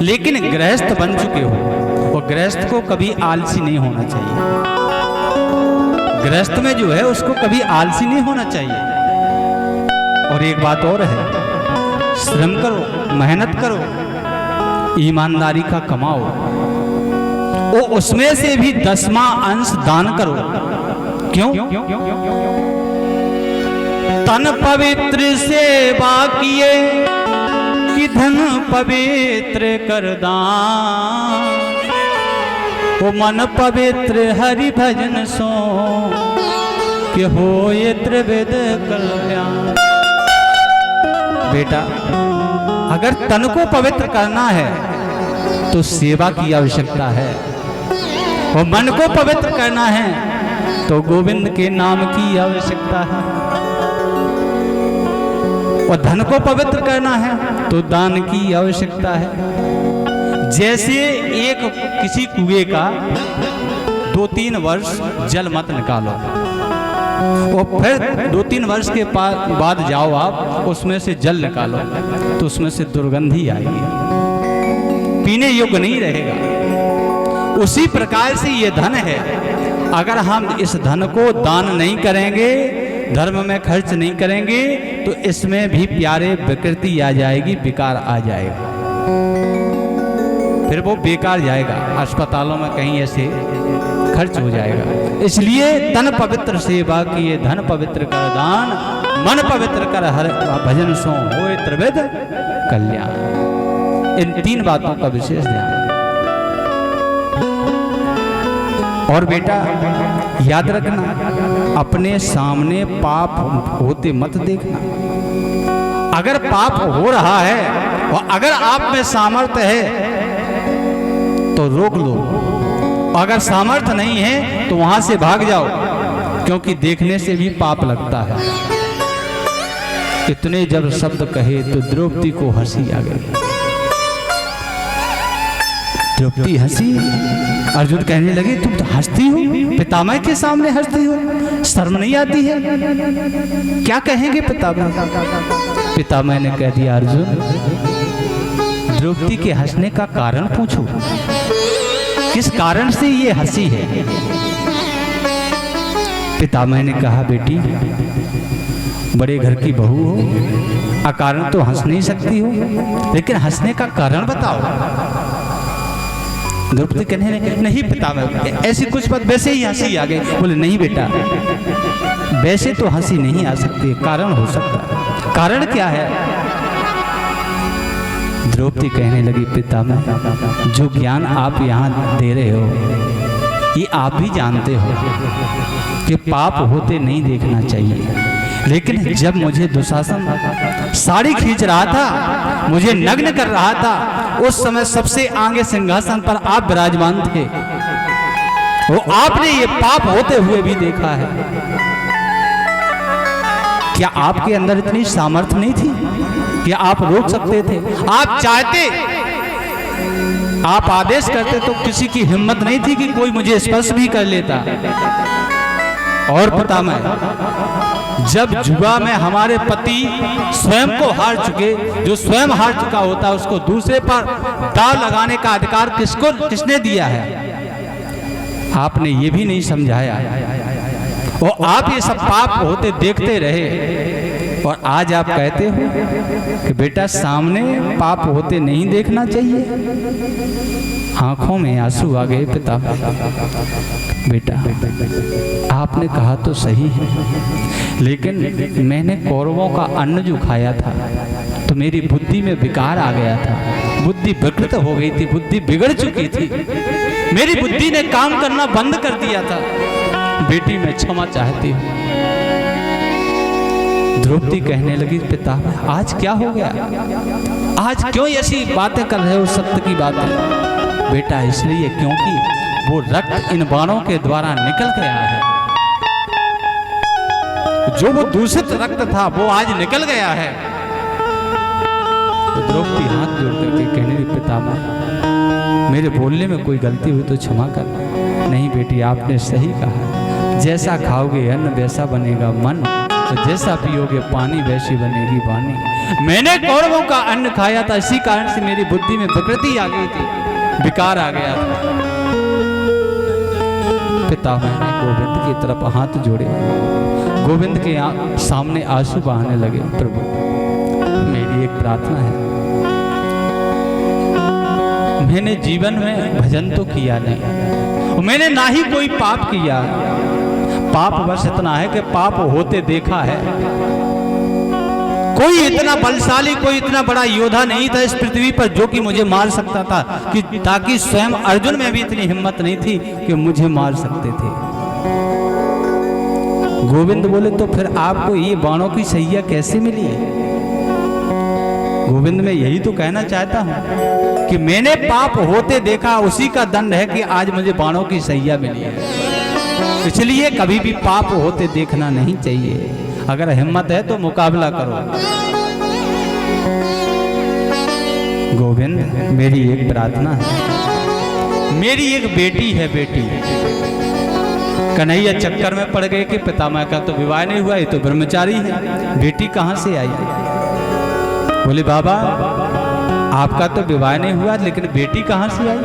लेकिन गृहस्थ बन चुके हो और गृहस्थ को कभी आलसी नहीं होना चाहिए। गृहस्थ में जो है उसको कभी आलसी नहीं होना चाहिए। और एक बात और है, श्रम करो, मेहनत करो, ईमानदारी का कमाओ, वो उसमें से भी 10वां अंश दान करो। क्यों? तन पवित्र सेवा किए कि धन पवित्र कर दान, वो मन पवित्र हरि भजन सो कि होए त्रिविध कल्याण। बेटा अगर तन को पवित्र करना है तो सेवा की आवश्यकता है, और मन को पवित्र करना है तो गोविंद के नाम की आवश्यकता है, और धन को पवित्र करना है तो दान की आवश्यकता है। जैसे एक किसी कुएं का 2-3 वर्ष जल मत निकालो और फिर 2-3 वर्ष के बाद जाओ आप उसमें से जल निकालो तो उसमें से दुर्गंधी आएगी, पीने योग्य नहीं रहेगा। उसी प्रकार से ये धन है, अगर हम इस धन को दान नहीं करेंगे, धर्म में खर्च नहीं करेंगे तो इसमें भी प्यारे विकृति आ जाएगी, विकार आ जाएगा, फिर वो बेकार जाएगा, अस्पतालों में कहीं ऐसे खर्च हो जाएगा। इसलिए तन पवित्र सेवा किए धन पवित्र कर दान, मन पवित्र कर हर भजन सो होए त्रिविध कल्याण। इन 3 बातों का विशेष ध्यान। और बेटा याद रखना, अपने सामने पाप होते मत देखना। अगर पाप हो रहा है और अगर आप में सामर्थ्य है तो रोक लो, अगर सामर्थ्य नहीं है तो वहां से भाग जाओ, क्योंकि देखने से भी पाप लगता है। इतने जब शब्द कहे तो द्रौपदी को हंसी आ गई। द्रौपदी हंसी, अर्जुन कहने लगे तुम तो हंसती हो, पितामह के सामने हंसती हो, शर्म नहीं आती है? क्या कहेंगे पितामह? पितामह ने कह दिया अर्जुन द्रौपदी के हंसने का कारण पूछो, किस कारण से ये हंसी है? पितामह ने कहा बेटी बड़े घर की बहू हो, अकारण तो हंस नहीं सकती हो, लेकिन हंसने का कारण बताओ। द्रौपदी कहने लगे नहीं पितामह ऐसी कुछ बात, वैसे ही हंसी आ गई। बोले नहीं बेटा वैसे तो हंसी नहीं आ सकती, कारण हो सकता है। कारण क्या है? द्रौपदी कहने लगी पितामह जो ज्ञान आप यहाँ दे रहे हो ये आप भी जानते हो कि पाप होते नहीं देखना चाहिए, लेकिन जब मुझे दुशासन साड़ी खींच रहा था, मुझे नग्न कर रहा था, उस समय सबसे आगे सिंहासन पर आप विराजमान थे, वो आपने ये पाप होते हुए भी देखा है। क्या आपके अंदर इतनी सामर्थ्य नहीं थी कि आप रोक सकते थे? आप चाहते, आप आदेश करते तो किसी की हिम्मत नहीं थी कि कोई मुझे स्पर्श भी कर लेता। और पितामह जब जुआ में हमारे पति स्वयं को हार चुके, जो स्वयं हार चुका होता है उसको दूसरे पर दाव लगाने का अधिकार किसने दिया है? आपने ये भी नहीं समझाया और आप ये सब पाप होते देखते रहे, और आज आप कहते हो कि बेटा सामने पाप होते नहीं देखना चाहिए। आंखों में आंसू आ गए पिता। बेटा आपने कहा तो सही है, लेकिन मैंने कौरवों का अन्न जो खाया था तो मेरी बुद्धि में विकार आ गया था, बुद्धि विकृत हो गई थी, बुद्धि बिगड़ चुकी थी, मेरी बुद्धि ने काम करना बंद कर दिया था। बेटी मैं क्षमा चाहती हूँ। द्रौपदी कहने लगी पिता आज क्या हो गया, आज क्यों ऐसी बातें कर रहे हो सत्य की बातें? बेटा इसलिए क्योंकि वो रक्त इन बाणों के द्वारा निकल गया है, जो वो दूषित रक्त था वो आज निकल गया है। तो द्रौपदी हाथ जोड़ करके कहने लगी, पितामह मेरे बोलने में कोई गलती हुई तो क्षमा करना। नहीं बेटी, आपने सही कहा, जैसा खाओगे अन्न वैसा बनेगा मन, तो जैसा पियोगे पानी वैसी बनेगी वाणी। मैंने कौरवों का अन्न खाया था, इसी कारण से मेरी बुद्धि में विकृति आ गई थी, विकार आ गया था। पितामह ने गोविंद की तरफ हाथ जोड़े, गोविंद के सामने आंसू बहाने लगे। प्रभु मेरी एक प्रार्थना है, मैंने जीवन में भजन तो किया नहीं, मैंने ना ही कोई पाप किया। पाप बस इतना है कि पाप होते देखा है। कोई इतना बलशाली, कोई इतना बड़ा योद्धा नहीं था इस पृथ्वी पर जो कि मुझे मार सकता था, कि ताकि स्वयं अर्जुन में भी इतनी हिम्मत नहीं थी कि मुझे मार सकते थे। गोविंद बोले, तो फिर आपको ये बाणों की सैया कैसे मिली है? गोविंद मैं यही तो कहना चाहता हूं कि मैंने पाप होते देखा, उसी का दंड है कि आज मुझे बाणों की सैया मिली है। इसलिए कभी भी पाप होते देखना नहीं चाहिए। अगर हिम्मत है तो मुकाबला करो। गोविंद मेरी एक प्रार्थना है, मेरी एक बेटी है। बेटी कन्हैया चक्कर में पड़ गए कि पितामह का तो विवाह नहीं हुआ, ये तो ब्रह्मचारी है, बेटी कहां से आई? बोले बाबा आपका तो विवाह नहीं हुआ, लेकिन बेटी कहां से आई?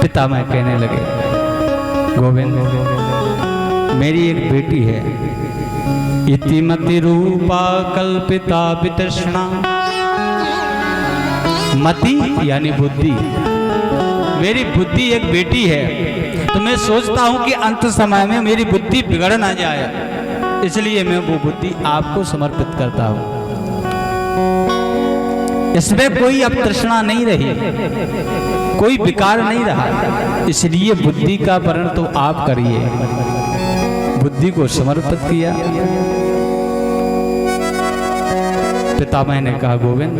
पितामह कहने लगे, गोविंद मेरी एक बेटी है, इतिमति रूपा कल्पिता वितृष्णा। मति यानी बुद्धि, मेरी बुद्धि एक बेटी है, तो मैं सोचता हूं कि अंत समय में मेरी बुद्धि बिगड़ ना जाए, इसलिए मैं वो बुद्धि आपको समर्पित करता हूं। इसमें कोई अब तृष्णा नहीं रही, कोई विकार नहीं रहा, इसलिए बुद्धि का वर्ण तो आप करिए। बुद्धि को समर्पित किया। पितामह ने कहा, गोविंद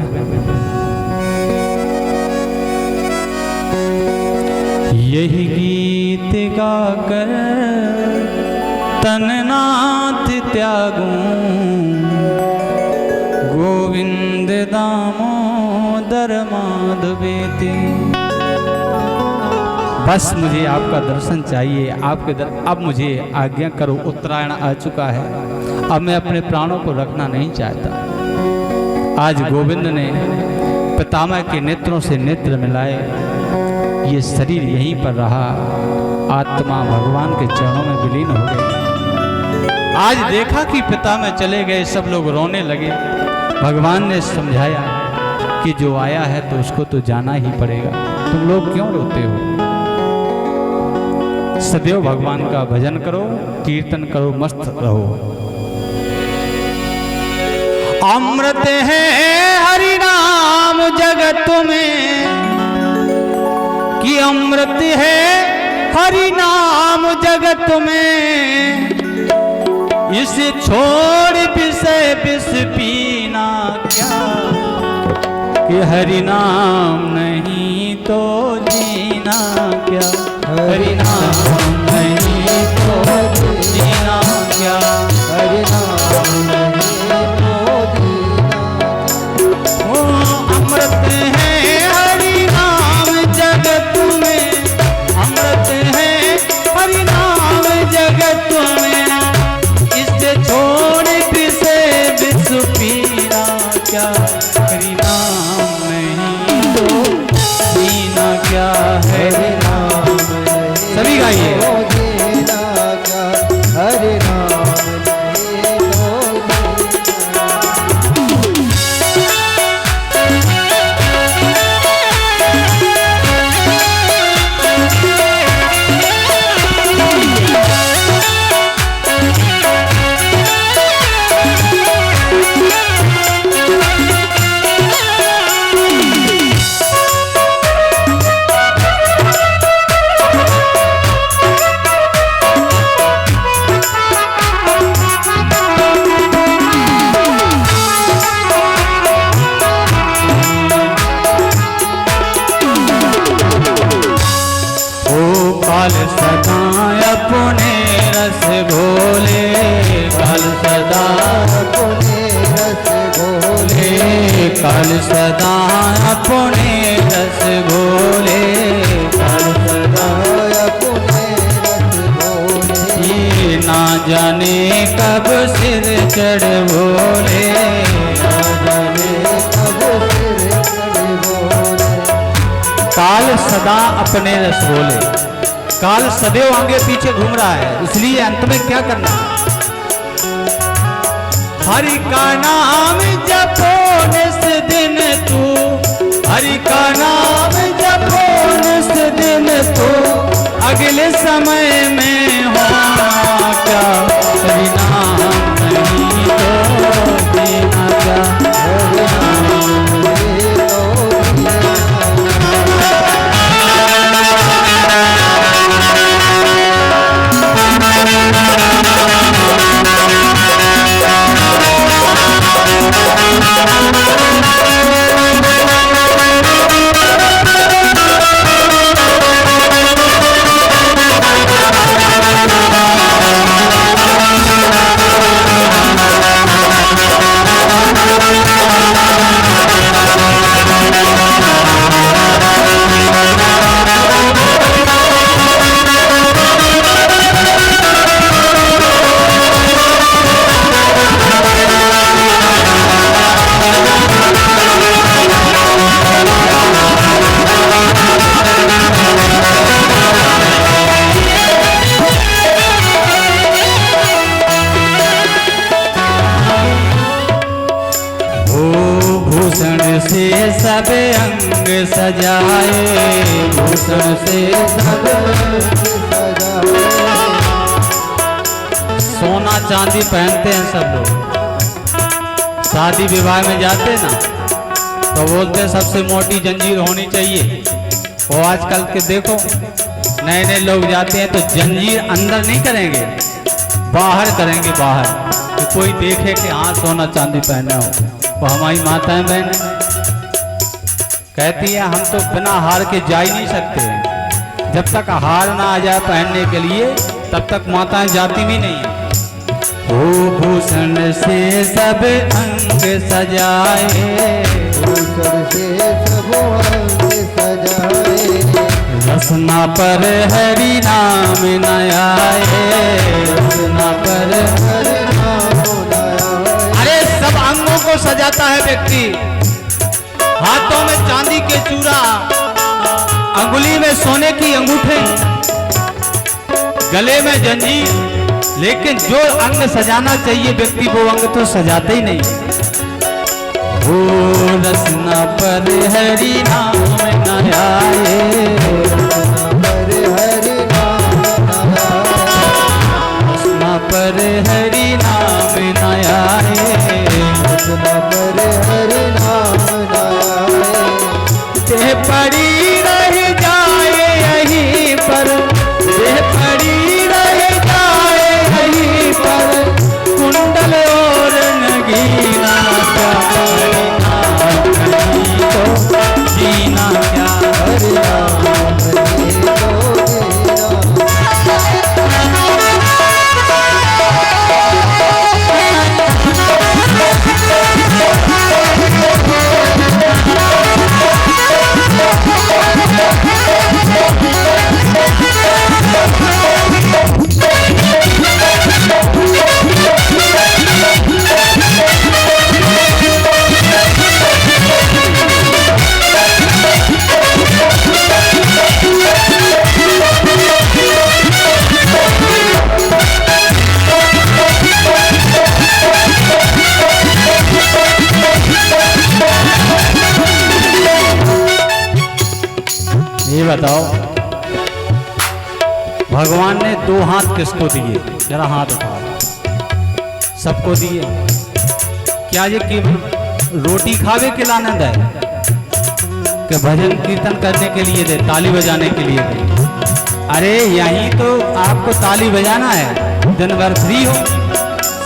यही गीत गाकर तननाथ त्यागूं, गोविंद दामोदर माधवेति। बस मुझे आपका दर्शन चाहिए, आपके अब मुझे आज्ञा करो। उत्तरायण आ चुका है, अब मैं अपने प्राणों को रखना नहीं चाहता। आज गोविंद ने पितामह के नेत्रों से नेत्र मिलाए, ये शरीर यहीं पर रहा, आत्मा भगवान के चरणों में विलीन हो गई। आज देखा कि पितामह चले गए, सब लोग रोने लगे। भगवान ने समझाया कि जो आया है तो उसको तो जाना ही पड़ेगा, तुम लोग क्यों रोते हो? सदैव भगवान का भजन करो, कीर्तन करो, मस्त रहो। अमृत है हरि नाम जगत में, कि अमृत है हरि नाम जगत में, इसे छोड़ विषय विष पीना क्या, कि हरि नाम नहीं तो जीना क्या, हरि नाम नहीं तो जीना क्या, हरि नाम नहीं तो जीना। ओ अमृत है हरि नाम जगत में, अमृत है हरि नाम जगत में, इससे छोड़ विषय विष पीना क्या, हरि नाम नहीं तो जीना क्या, हरि नाम सभी गाइए। हरे नाम काल सदा अपने रस घोले, काल सदा अपने रस घोले, ये ना जाने कब सिर चढ़ बोले, ना जाने कब सिर चढ़ बोले। काल सदा अपने रस घोले, काल सदैव आगे पीछे घूम रहा है, इसलिए अंत में क्या करना है? हरि का नाम जपो निस दिन तू, हरि का नाम जपो निस दिन तू, अगले समय में होना क्या, हरि नाम नहीं तो जीना क्या, हरि नाम नहीं तो जीना। भूषण से सब अंग सजाए, भूषण से सब सजाए, सोना चांदी पहनते हैं सब लोग, शादी विवाह में जाते ना तो बोलते हैं सबसे मोटी जंजीर होनी चाहिए। और आजकल के देखो नए नए लोग जाते हैं तो जंजीर अंदर नहीं करेंगे, बाहर करेंगे, बाहर कि कोई देखे कि हाँ सोना चांदी पहना हो। तो हमारी माताएं बहन कहती है हम तो बिना हार के जा ही नहीं सकते, जब तक हार ना आ जाए पहनने के लिए तब तक माताएं जाती भी नहीं है। ओ भूषण से सब अंग सजाए, भूषण से सब अंग सजाए, रसना पर हरि नाम न आए, रसना पर हरि नाम उदाए। अरे सब अंगों को सजाता है व्यक्ति, हाथों में चांदी के चूड़ा, अंगुली में सोने की अंगूठे, गले में जंजीर, लेकिन जो अंग सजाना चाहिए व्यक्ति वो अंग तो सजाते ही नहीं। ओ रसना पर हरि नाम न आए, पर हरि नाम आए, रसना पर हरि नाम न आए, रसना पर हरि नाम आए। देह पड़ी रह जाए यहीं पर, देह पड़ी रह जाए यहीं पर, कुंडल और नगीना क्या, नहीं तो जीना क्या, हरि नाम नहीं तो जीना। ये बताओ भगवान ने दो हाथ किसको दिए? जरा हाथ उठाओ। सबको दिए। क्या ये केवल रोटी खावे के लानंद है कि भजन कीर्तन करने के लिए दे, ताली बजाने के लिए दे? अरे यहीं तो आपको ताली बजाना है, दिन भर फ्री हो,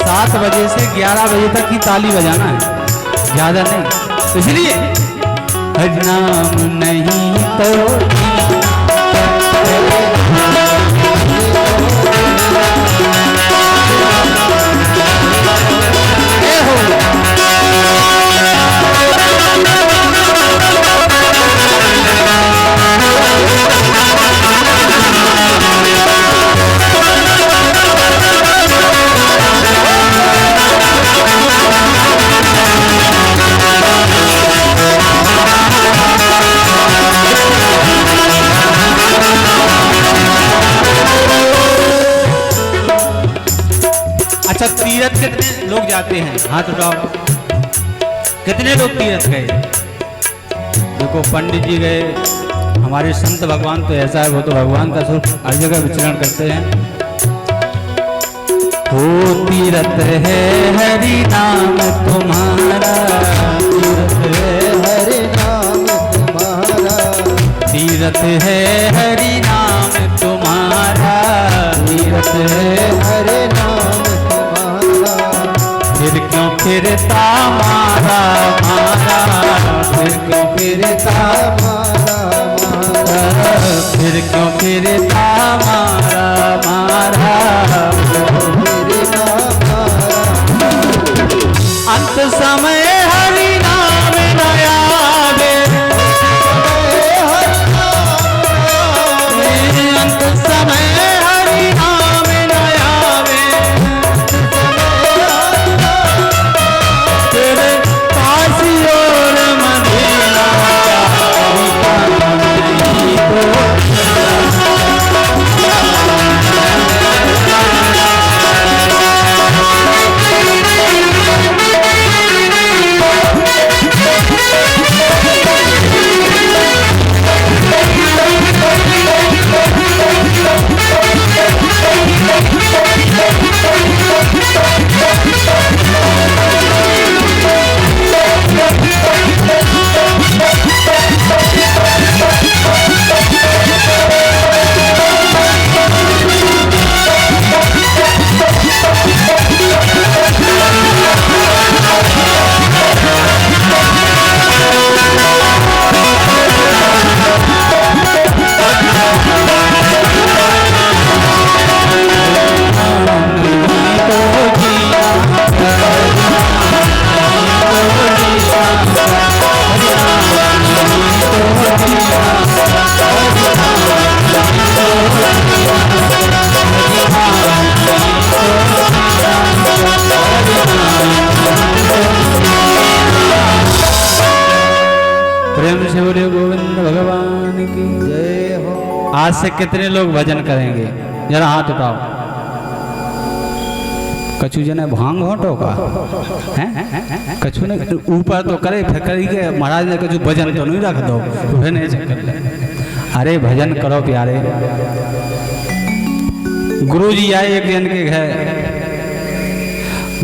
7 बजे से 11 बजे तक ही ताली बजाना है, ज़्यादा नहीं। इसलिए हरि नाम नहीं तो करते हैं? हाथ उठाओ। कितने लोग तीर्थ गए? देखो पंडित जी गए, हमारे संत भगवान तो ऐसा है, वो तो भगवान का स्वरूप हर जगह विचरण करते हैं। हो तीर्थ है हरि नाम तुम्हारा, तीर्थ है हरि नाम तुम्हारा, तीर्थ है हरि नाम तुम्हारा, तीर्थ है हरि नाम तुम्हारा, फिर क्यों फिरता मारा मारा, फिर क्यों फिरता मारा मारा, फिर क्यों फिरता मारा मारा, मेरे नाम मारा, अंत समय हरि नाम न आवे, अंत समय हरि नाम न आवे, तेरे काशी और मदीना प्रेम से बोले गोविंद भगवान की जय हो। आज से कितने लोग भजन करेंगे? जरा हाथ उठाओ। कछु जने भांग घोटो का हैं? कछु ने ऊपर तो करे फिर करी के महाराज ने कछु भजन तो नहीं रख दो, फिर नहीं कर ले। अरे भजन करो प्यारे। गुरुजी आए एक जन के घर,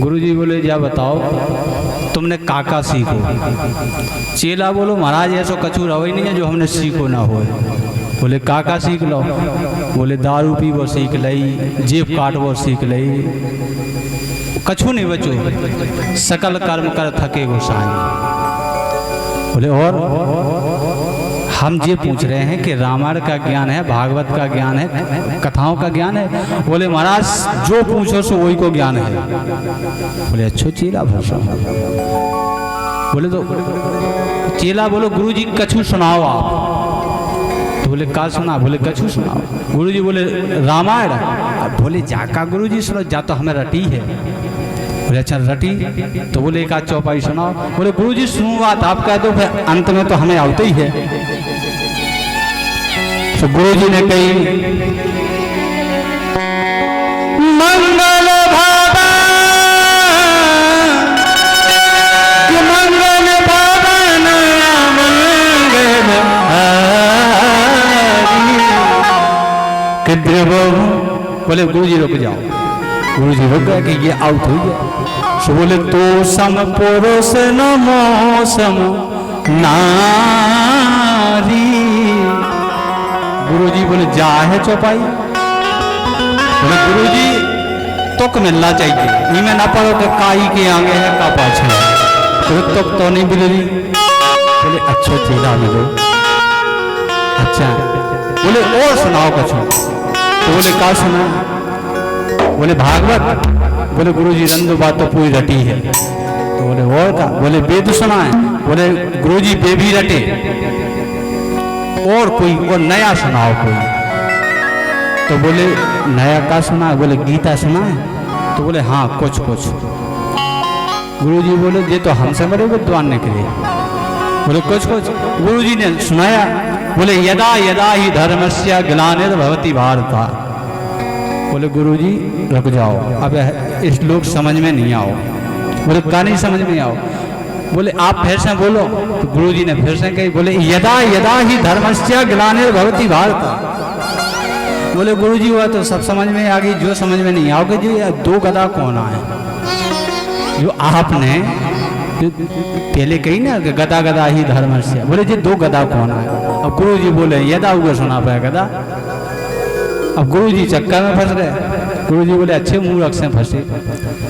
गुरुजी बोले जा बताओ तुमने काका सीखो? चेला बोलो महाराज ऐसा कछु रहो ही नहीं है जो हमने सीखो ना हो। बोले काका सीख लो। बोले दारू पी वो सीख लई, जेब काट वो सीख लई, कछु नहीं बचो, सकल कर्म कर थके गोसाई। बोले और हम ये पूछ रहे हैं कि रामायण का ज्ञान है, भागवत का ज्ञान है, कथाओं का ज्ञान है? बोले महाराज जो पूछो सो वही को ज्ञान है। बोले अच्छो चेला भाषा। बोले तो चेला बोलो गुरुजी कछु सुनाओ आप। तो बोले का सुना? बोले कछु सुनाओ। गुरुजी बोले रामायण। बोले जाका गुरुजी सुनो, जा तो हमें रटी है। बोले अच्छा रटी? तो बोले एक आध चौपाई सुनाओ। बोले गुरुजी सुनूं बात, आप कह दो फिर अंत में तो हमें आते ही है। तो गुरुजी ने कही मंगल भवन, मंगल भवन मंगल हरि। बोले गुरुजी रुक जाओ। गुरुजी रुक गए कि ये आउट हो गया। सो बोले तो सम पुरुष न मौसम नारी। गुरुजी बोले जा है चौपाई। बोले गुरुजी तुक मिलना चाहिए, इनमें ना पढ़ो कि काई के आगे है का पाछे है। बोले तुक तो नहीं मिल रही। बोले अच्छा चेला मिलो। अच्छा बोले और सुनाओ कुछ। तो बोले का सुना? बोले भागवत। बोले गुरुजी रंदो बात तो पूरी रटी है। तो बोले और का? बोले वेद सुना है। बोले गुरुजी वे भी रटे। और कोई और नया सुनाओ कोई। तो बोले नया का सुना? बोले गीता सुना है। तो बोले हाँ कुछ कुछ। गुरुजी बोले ये तो हमसे बड़े विद्वान निकले। बोले कुछ कुछ। गुरुजी ने सुनाया। बोले यदा यदा ही धर्मस्य ग्लानिर्भवति भारत। बोले गुरुजी रुक जाओ, अब इस लोग समझ में नहीं आओ। बोले का नहीं समझ में आओ। बोले आप फिर से बोलो। तो गुरु जी ने फिर से कही, बोले यदा यदा ही धर्मस्य ग्लानिर्भवति भारत। बोले गुरु जी हुआ तो सब समझ में आ गई, जो समझ में नहीं आओगे जो ये दो गदा कौन आए, जो आपने पहले कही ना कि गदा गदा ही धर्मस्य। बोले जी दो गदा कौन आए। अब गुरु जी बोले यदा हुआ सुना पाया गदा। अब गुरु जी चक्कर में फंस गए। गुरु जी बोले अच्छे मूर्ख से फंसे।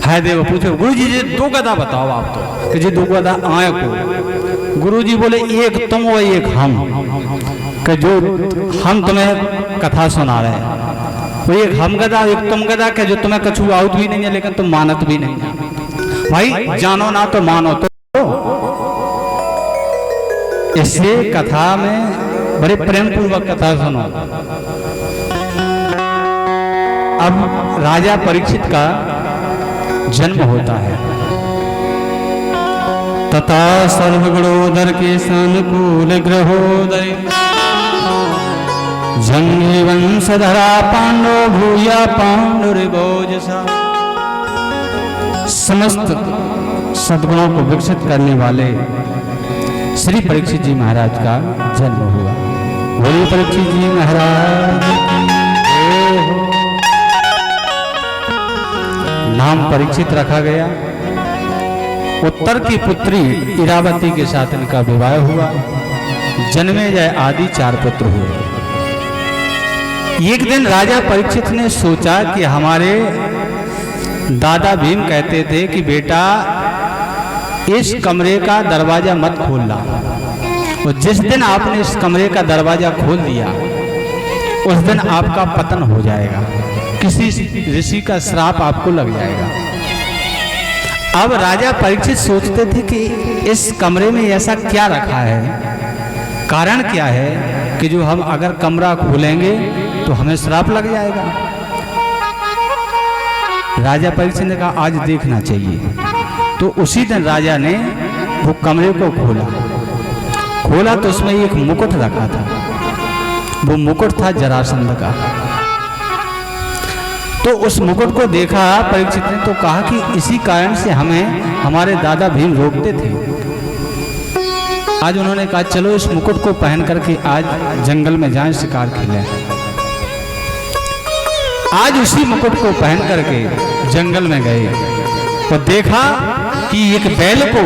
हाय देव पूछो गुरु जी जी दो गदा बताओ आप तो, कि जी दो गदा आए को। गुरु जी बोले एक तुम और एक हम, कि जो हम तुम्हें कथा सुना रहे हैं। तो एक हम गदा एक तुम गदा, के जो तुम्हें कछु आउट भी नहीं है लेकिन तुम मानत भी नहीं है। भाई जानो ना तो मानो तो। इससे कथा में बड़े प्रेम पूर्वक कथा सुनो। अब राजा परीक्षित का जन्म होता है। तथा सर्वगुणोदर के सानुकूल ग्रहोदय जंगी वंशधरा पांडव भूया पांडुरिभोजसा। समस्त सद्गुणों को विकसित करने वाले श्री परीक्षित जी महाराज का जन्म हुआ। बोलिए परीक्षित जी महाराज की जय हो। नाम परीक्षित रखा गया। उत्तर की पुत्री इरावती के साथ इनका विवाह हुआ। जन्मेजय आदि 4 पुत्र हुए। एक दिन राजा परीक्षित ने सोचा कि हमारे दादा भीम कहते थे कि बेटा इस कमरे का दरवाजा मत खोलना, और जिस दिन आपने इस कमरे का दरवाजा खोल दिया उस दिन आपका पतन हो जाएगा, किसी ऋषि का श्राप आपको लग जाएगा। अब राजा परीक्षित सोचते थे कि इस कमरे में ऐसा क्या रखा है, कारण क्या है कि जो हम अगर कमरा खोलेंगे तो हमें श्राप लग जाएगा। राजा परीक्षित ने कहा आज देखना चाहिए। तो उसी दिन राजा ने वो कमरे को खोला तो उसमें एक मुकुट रखा था। वो मुकुट था जरासंध का। तो उस मुकुट को देखा परीक्षित ने तो कहा कि इसी कारण से हमें हमारे दादा भीम रोकते थे। आज उन्होंने कहा चलो इस मुकुट को पहन करके आज जंगल में जाएं, शिकार खेलें। आज उसी मुकुट को पहन करके जंगल में गए और देखा कि एक बैल को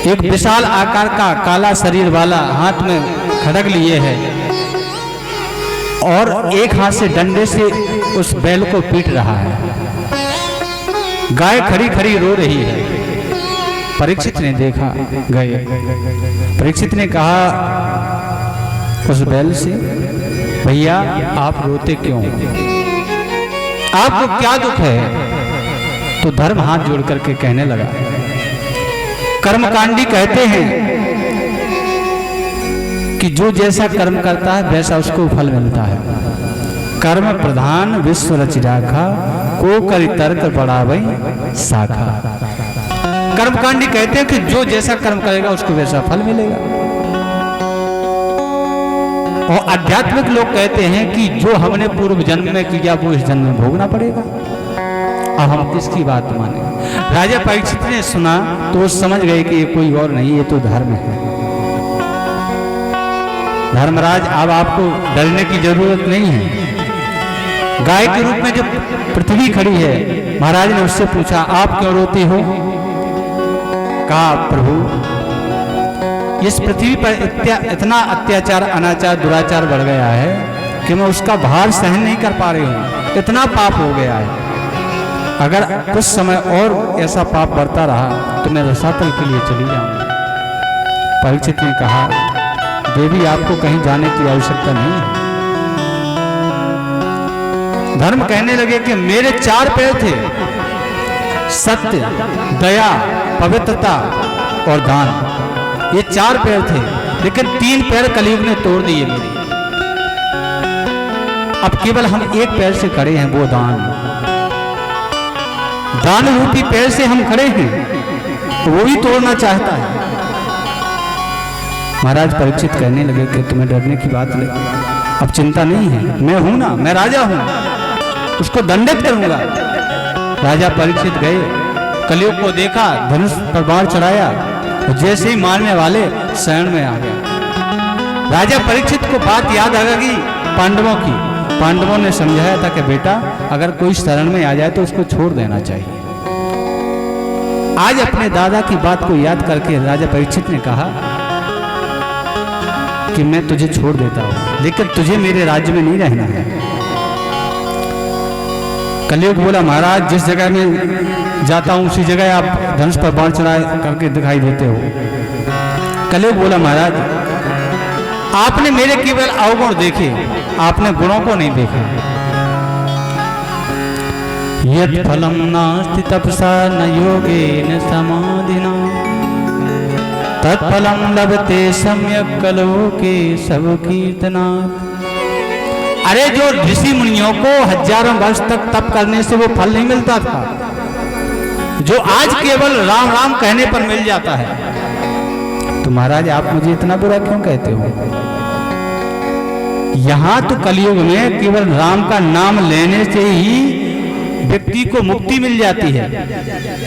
एक विशाल आकार का काला शरीर वाला हाथ में खड़ग लिए है और एक हाथ से डंडे से उस बैल को पीट रहा है। गाय खड़ी खड़ी रो रही है। परीक्षित ने देखा, गए। परीक्षित ने कहा उस बैल से भैया आप रोते क्यों, आपको क्या दुख है। तो धर्म हाथ जोड़ करके कहने लगा कर्मकांडी कहते हैं कि जो जैसा कर्म करता है वैसा उसको फल मिलता है। कर्म प्रधान विश्व रच राखा को करि तर्क बढ़ावई शाखा। कर्मकांडी कहते हैं कि जो जैसा कर्म करेगा उसको वैसा फल मिलेगा। और आध्यात्मिक लोग कहते हैं कि जो हमने पूर्व जन्म में किया वो इस जन्म में भोगना पड़ेगा। अब हम किसकी बात माने। राजा परीक्षित ने सुना तो वो समझ गए कि ये कोई और नहीं, ये तो धर्म है। धर्मराज अब आपको डरने की जरूरत नहीं है। गाय के रूप में जब पृथ्वी खड़ी है, महाराज ने उससे पूछा आप क्यों रोती हो। कहा प्रभु इस पृथ्वी पर इतना अत्याचार अनाचार दुराचार बढ़ गया है कि मैं उसका भार सहन नहीं कर पा रही हूँ। इतना पाप हो गया है, अगर कुछ समय और ऐसा पाप बढ़ता रहा तो मैं रसातल के लिए चली जाऊंगी। परीक्षित ने कहा देवी आपको कहीं जाने की आवश्यकता नहीं है। धर्म कहने लगे कि मेरे 4 पैर थे, सत्य, दया, पवित्रता और दान, ये 4 पैर थे, लेकिन 3 पैर कलयुग ने तोड़ दिए मेरे। अब केवल हम 1 पैर से खड़े हैं, वो दान रूपी पैर से हम खड़े हैं, तो वो भी तोड़ना चाहता है। महाराज परीक्षित कहने लगे कि तुम्हें डरने की बात नहीं, अब चिंता नहीं है, मैं हूं ना, मैं राजा हूं, उसको दंडित करूंगा। राजा परीक्षित गए कलयुग को देखा, धनुष पर बाण चढ़ाया, तो जैसे ही मारने वाले शरण में आ गए। राजा परीक्षित को बात याद आ गई पांडवों की। पांडवों ने समझाया था कि बेटा अगर कोई शरण में आ जाए तो उसको छोड़ देना चाहिए। आज अपने दादा की बात को याद करके राजा परीक्षित ने कहा कि मैं तुझे छोड़ देता हूं, लेकिन तुझे मेरे राज्य में नहीं रहना है। कलयुग बोला महाराज जिस जगह में जाता हूं उसी जगह आप धनुष पर बाण चढ़ाए करके दिखाई देते हो। कलयुग बोला महाराज आपने मेरे केवल अवगुण देखे, आपने गुणों को नहीं देखा। यत् फलम नास्ति तपसा न योगेन समाधिना तत्फलम लभते सम्यक कलोके सब कीर्तना। अरे जो ऋषि मुनियों को हजारों वर्ष तक तप करने से वो फल नहीं मिलता था, जो आज केवल राम राम कहने पर मिल जाता है। तो महाराज आप मुझे इतना बुरा क्यों कहते हो? यहां तो कलयुग में केवल राम का नाम लेने से ही व्यक्ति को मुक्ति मिल जाती है,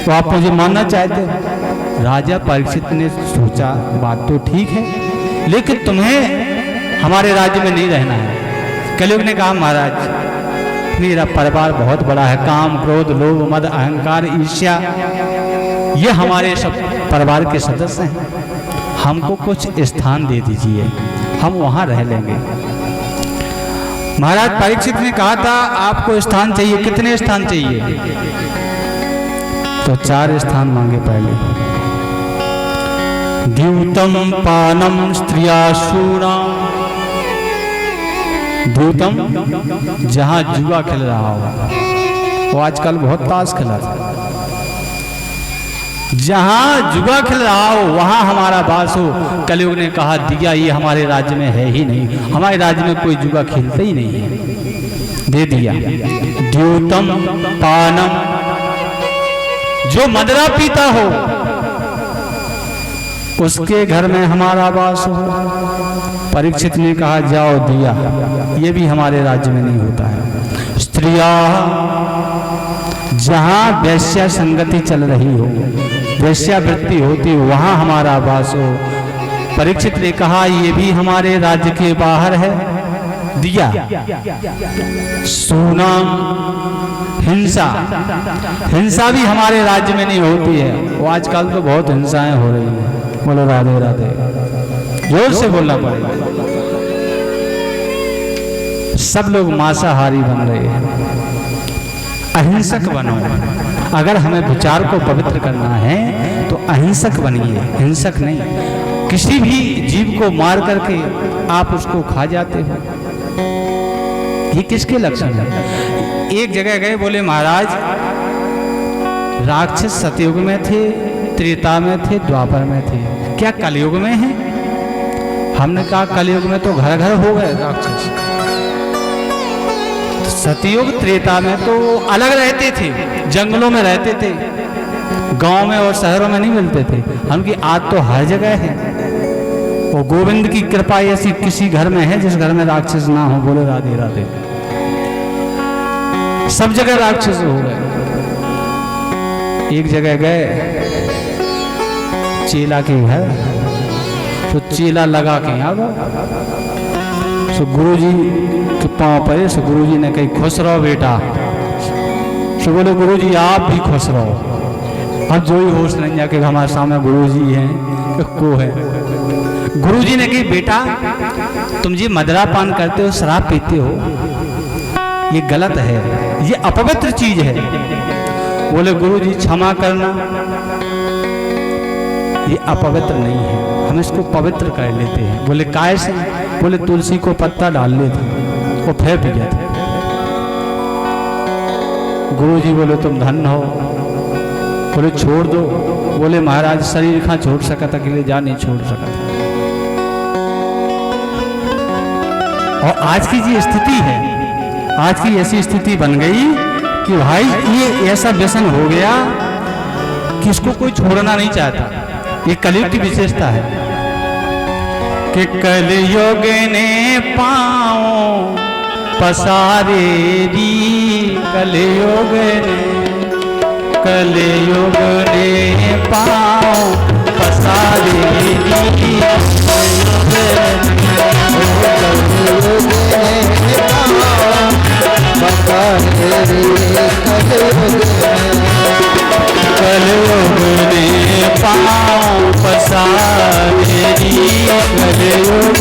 तो आप मुझे मानना चाहते? राजा परीक्षित ने सोचा बात तो ठीक है, लेकिन तुम्हें हमारे राज्य में नहीं रहना है। कलयुग ने कहा महाराज मेरा परिवार बहुत बड़ा है, काम क्रोध लोभ मद अहंकार ईर्ष्या ये हमारे सब परिवार के सदस्य हैं, हमको कुछ स्थान दे दीजिए, हम वहां रह लेंगे। महाराज परीक्षित ने कहा था आपको स्थान चाहिए, कितने स्थान चाहिए? तो 4 स्थान मांगे पहले। द्यूतम पानम स्त्रियाशूरा, द्यूतम जहां जुआ खेल रहा हो, वो आजकल बहुत ताश खेला था, जहां जुआ खेल रहा हो वहां हमारा वास हो। कलयुग ने कहा दिया ये हमारे राज्य में है ही नहीं, हमारे राज्य में कोई जुआ खेलता ही नहीं है, दे दिया। द्यूतम पानम जो मदरा पीता हो उसके घर में हमारा वास हो। परीक्षित ने कहा जाओ दिया, ये भी हमारे राज्य में नहीं होता है। स्त्रिया जहां वैश्या संगति चल रही हो, वैश्यावृत्ति होती हो, वहां हमारा वास हो। परीक्षित ने कहा ये भी हमारे राज्य के बाहर है, दिया। सोना हिंसा, हिंसा भी हमारे राज्य में नहीं होती है, वो आजकल तो बहुत हिंसाएं हो रही हैं। बोलो राधे राधे, जोर से बोलना पड़ेगा। सब लोग मांसाहारी बन रहे हैं, अहिंसक बनो। अगर हमें विचार को पवित्र करना है तो अहिंसक बनिए, हिंसक नहीं। किसी भी जीव को मार करके आप उसको खा जाते हो, ये किसके लक्षण है? एक जगह गए, बोले महाराज राक्षस सतयुग में थे, त्रेता में थे, द्वापर में थे, क्या कलयुग में है? हमने कहा कलयुग में तो घर घर हो गए राक्षस। सतयुग त्रेता में तो अलग रहते थे, जंगलों में रहते थे, गांव में और शहरों में नहीं मिलते थे। हम की आज तो हर जगह है, और गोविंद की कृपा ऐसी किसी घर में है जिस घर में राक्षस ना हो। बोले राधे राधे, सब जगह राक्षस हो गए। एक जगह गए चेला के घर, तो चेला लगा के आ गया। सो गुरुजी के पांव पड़े, सो गुरुजी ने कही खुश रहो बेटा। सो बोले गुरुजी आप भी खुश रहो। अब जो ही होश नहीं जाके हमारे सामने गुरुजी हैं को है। गुरुजी ने कही बेटा तुम जी मदरा पान करते हो, शराब पीते हो, ये गलत है, ये अपवित्र चीज है। बोले गुरुजी क्षमा करना, ये अपवित्र नहीं है, हम इसको पवित्र कर लेते हैं। बोले काय से? बोले तुलसी को पत्ता डाल लेते वो फिर पी जाते। गुरुजी बोले तुम धन्य हो। बोले छोड़ दो। बोले महाराज शरीर कहाँ छोड़ सका था, अकेले जा नहीं छोड़ सका था। और आज की जो स्थिति है, आज की ऐसी स्थिति बन गई कि भाई ये ऐसा व्यसन हो गया कि इसको कोई छोड़ना नहीं चाहता। ये कलयुग की विशेषता है कि कलयुग ने पाँव पसारे री, कलयुग ने कलयुग ने पाँव पसारेगी। कलयुग ने पाँव पसारेगी। कलयुग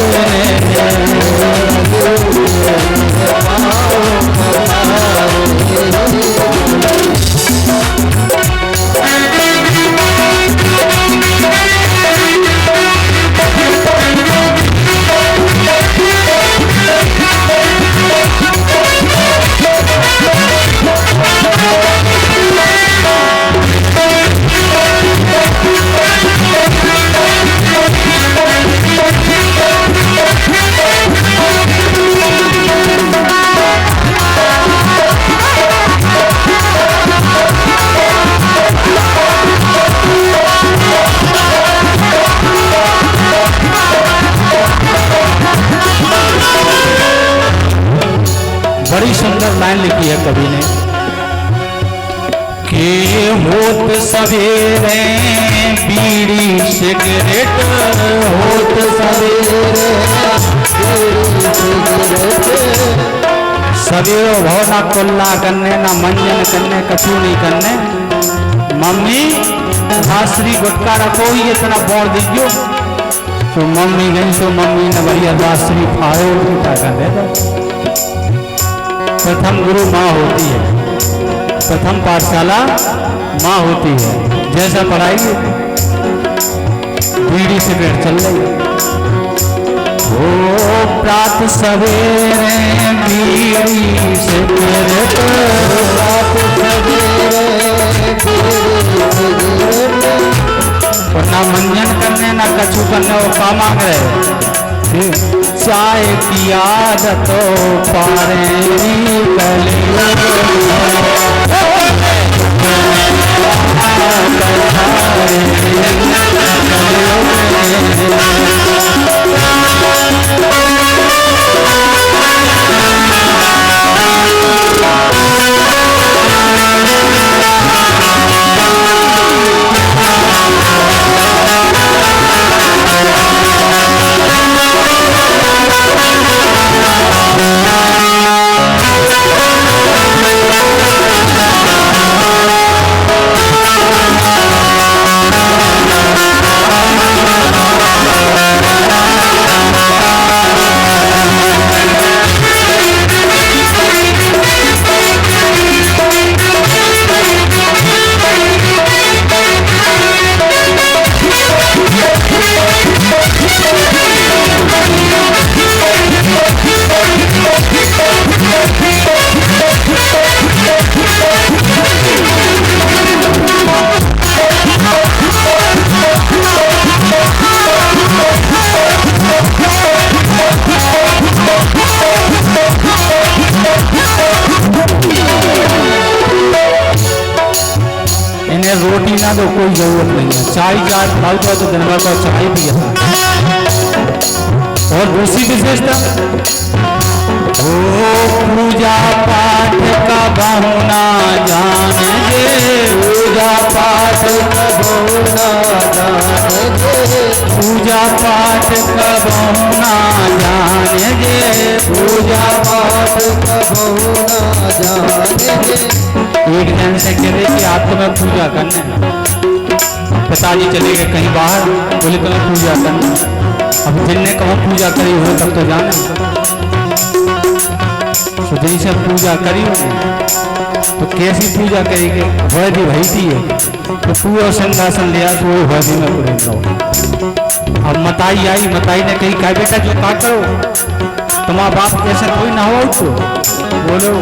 बड़ी सुंदर लाइन लिखी है कवि ने कि होत सवेरे बीड़ी सिगरेट, होत सवेरे भोना कुल्ला करने ना मंजन करने कछु नहीं करने। मम्मी बासरी गुटका रखो ही इतना बोर दीजियो। तो मम्मी गई तो मम्मी ने बढ़िया बासरी फाड़ो उल्टा कर दे। प्रथम गुरु माँ होती है, प्रथम पाठशाला माँ होती है। जैसा पढ़ाई बीड़ी सिगरेट चल रही ओ प्रात सवेरे बीड़ी सिगरेट, प्रात सवेरे और ना मंजन करने ना कछु करने वो काम मांग रहे। चाय की आदत पारे रोटी ना दो कोई जरूरत नहीं है। चाय चाय खाओ तो दिन भर को चाय पिया। और दूसरी विशेषता ओ पूजा पाठ का बहुना जाने, पूजा पाठ का बहुना जाने, पूजा पाठ का बहुना जाने, पूजा पाठ का बहुना जाने। एक जन से कह रहे कि आपको मैं पूजा करने, पिताजी चले गए कहीं बाहर, बोले तो मैं पूजा करना। अब जिनने कहा पूजा करी हो तब तो जाने। तो जिनसे पूजा करी तो कैसी पूजा करेगी? वह भी भाई थी है तो पूरा सिंहासन लिया तो वो वह भी मैं पूरे लो। अब मताई आई, मताई ने कही क्या बेटा जो का करो तुम्हारा बाप कैसे कोई ना हो तो बोलो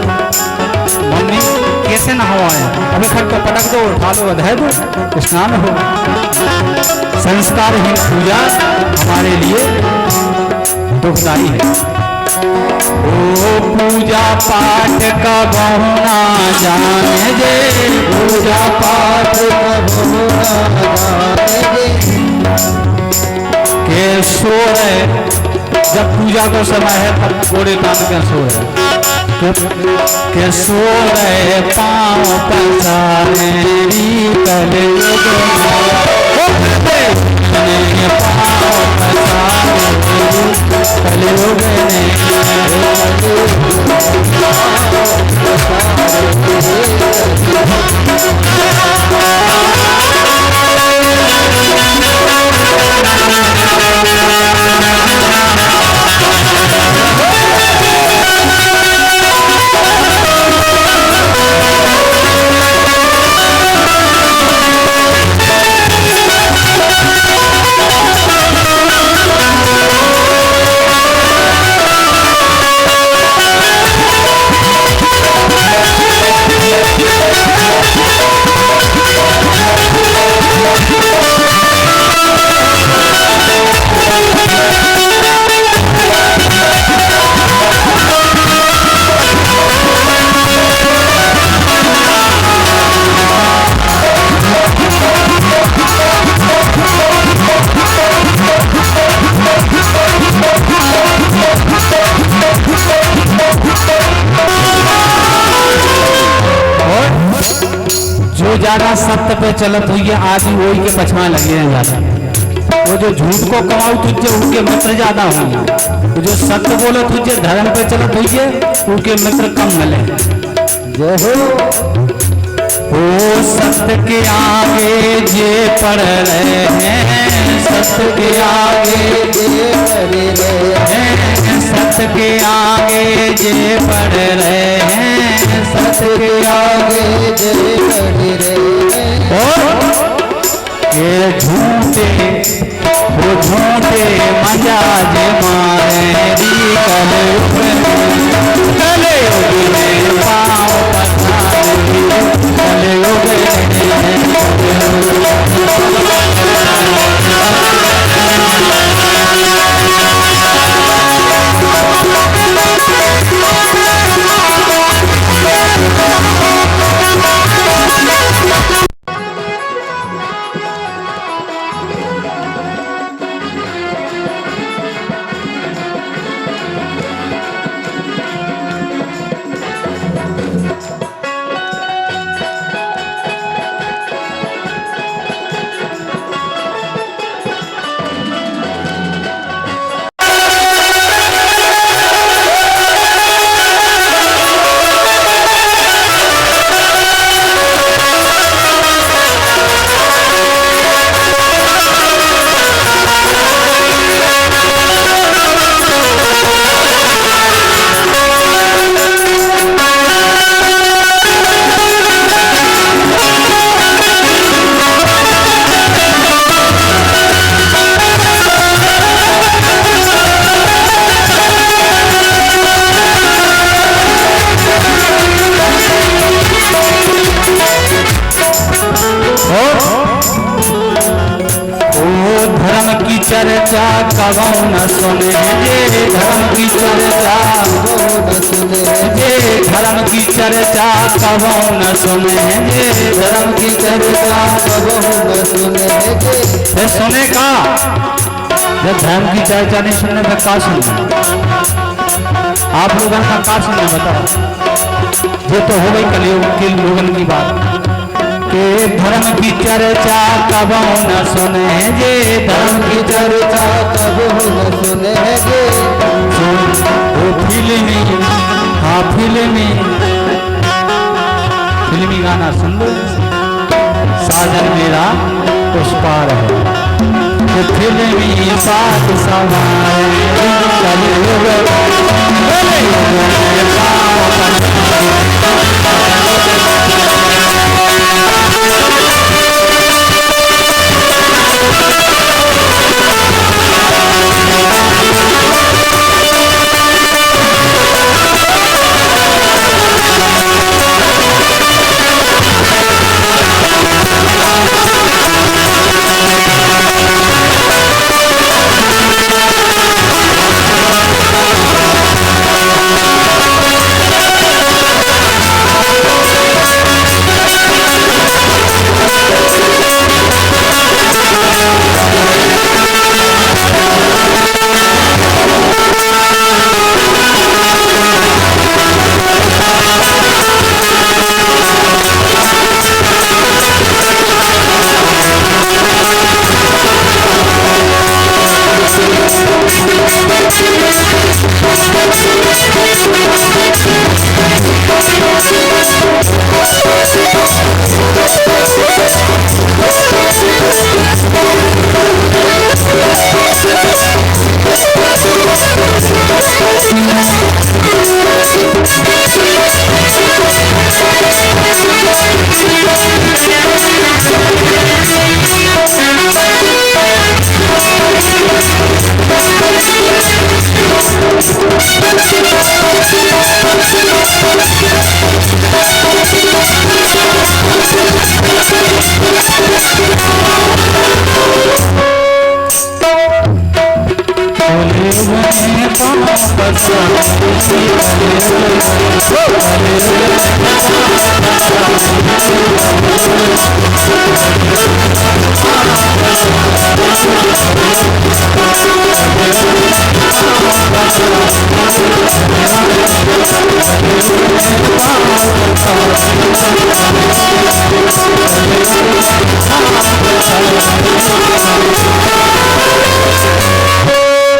मम्मी कैसे ना हुआ है? अबे खट को पटक दो, उठा लो, बधाई दो, स्नान हो। संस्कारहीन पूजा हमारे लिए दुखदाई है। ओ पूजा पाठ का बहुना जाने दे, पूजा पाठ का बहुना जाने दे। के सो है जब पूजा का समय है तब घोड़े कान के सो है। के सो रहे पाँव पसारे कलयुग में पाँव पसारे कलयुग ज्यादा सत्य पे चलत हुई है आज वही के पछवा लगे हैं ज्यादा। वो जो झूठ को कमाऊ तुझे उनके मित्र ज्यादा होंगे, वो जो सत्य बोले तुझे धर्म पे चलत हुई है उनके मित्र कम मिले। ओ सत्य के आगे जे पढ़ रहे हैं, सत्य के आगे जे पढ़ रहे हैं, सत्य के आगे जे पढ़ रहे हैं, सत्य के आगे जे पढ़ रहे हैं। ये झूठे वो झूठे मजाज मारे कलयुग में पाँव पसारे कलयुग चर्चा कबहू न सुने जे धर्म की चर्चा, जे धर्म की चर्चा कबहू न सुने जे धर्म की चर्चा कबहू न सुने। सुने का जब धर्म की चर्चा नहीं सुनने में का सुनना, आप लोगों का का सुनना बताओ। ये तो हो गई कलयुग के लोगों की बात के धर्म की चर्चा कबहू न सुने जे धर्म की चर्चा कबहू न सुने जे। वो फिल्मी हाँ फिल्मी गाना सुन लो, साजन मेरा उस पार है तो फिल्मी बात सवार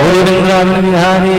वृंदावन बिहारी।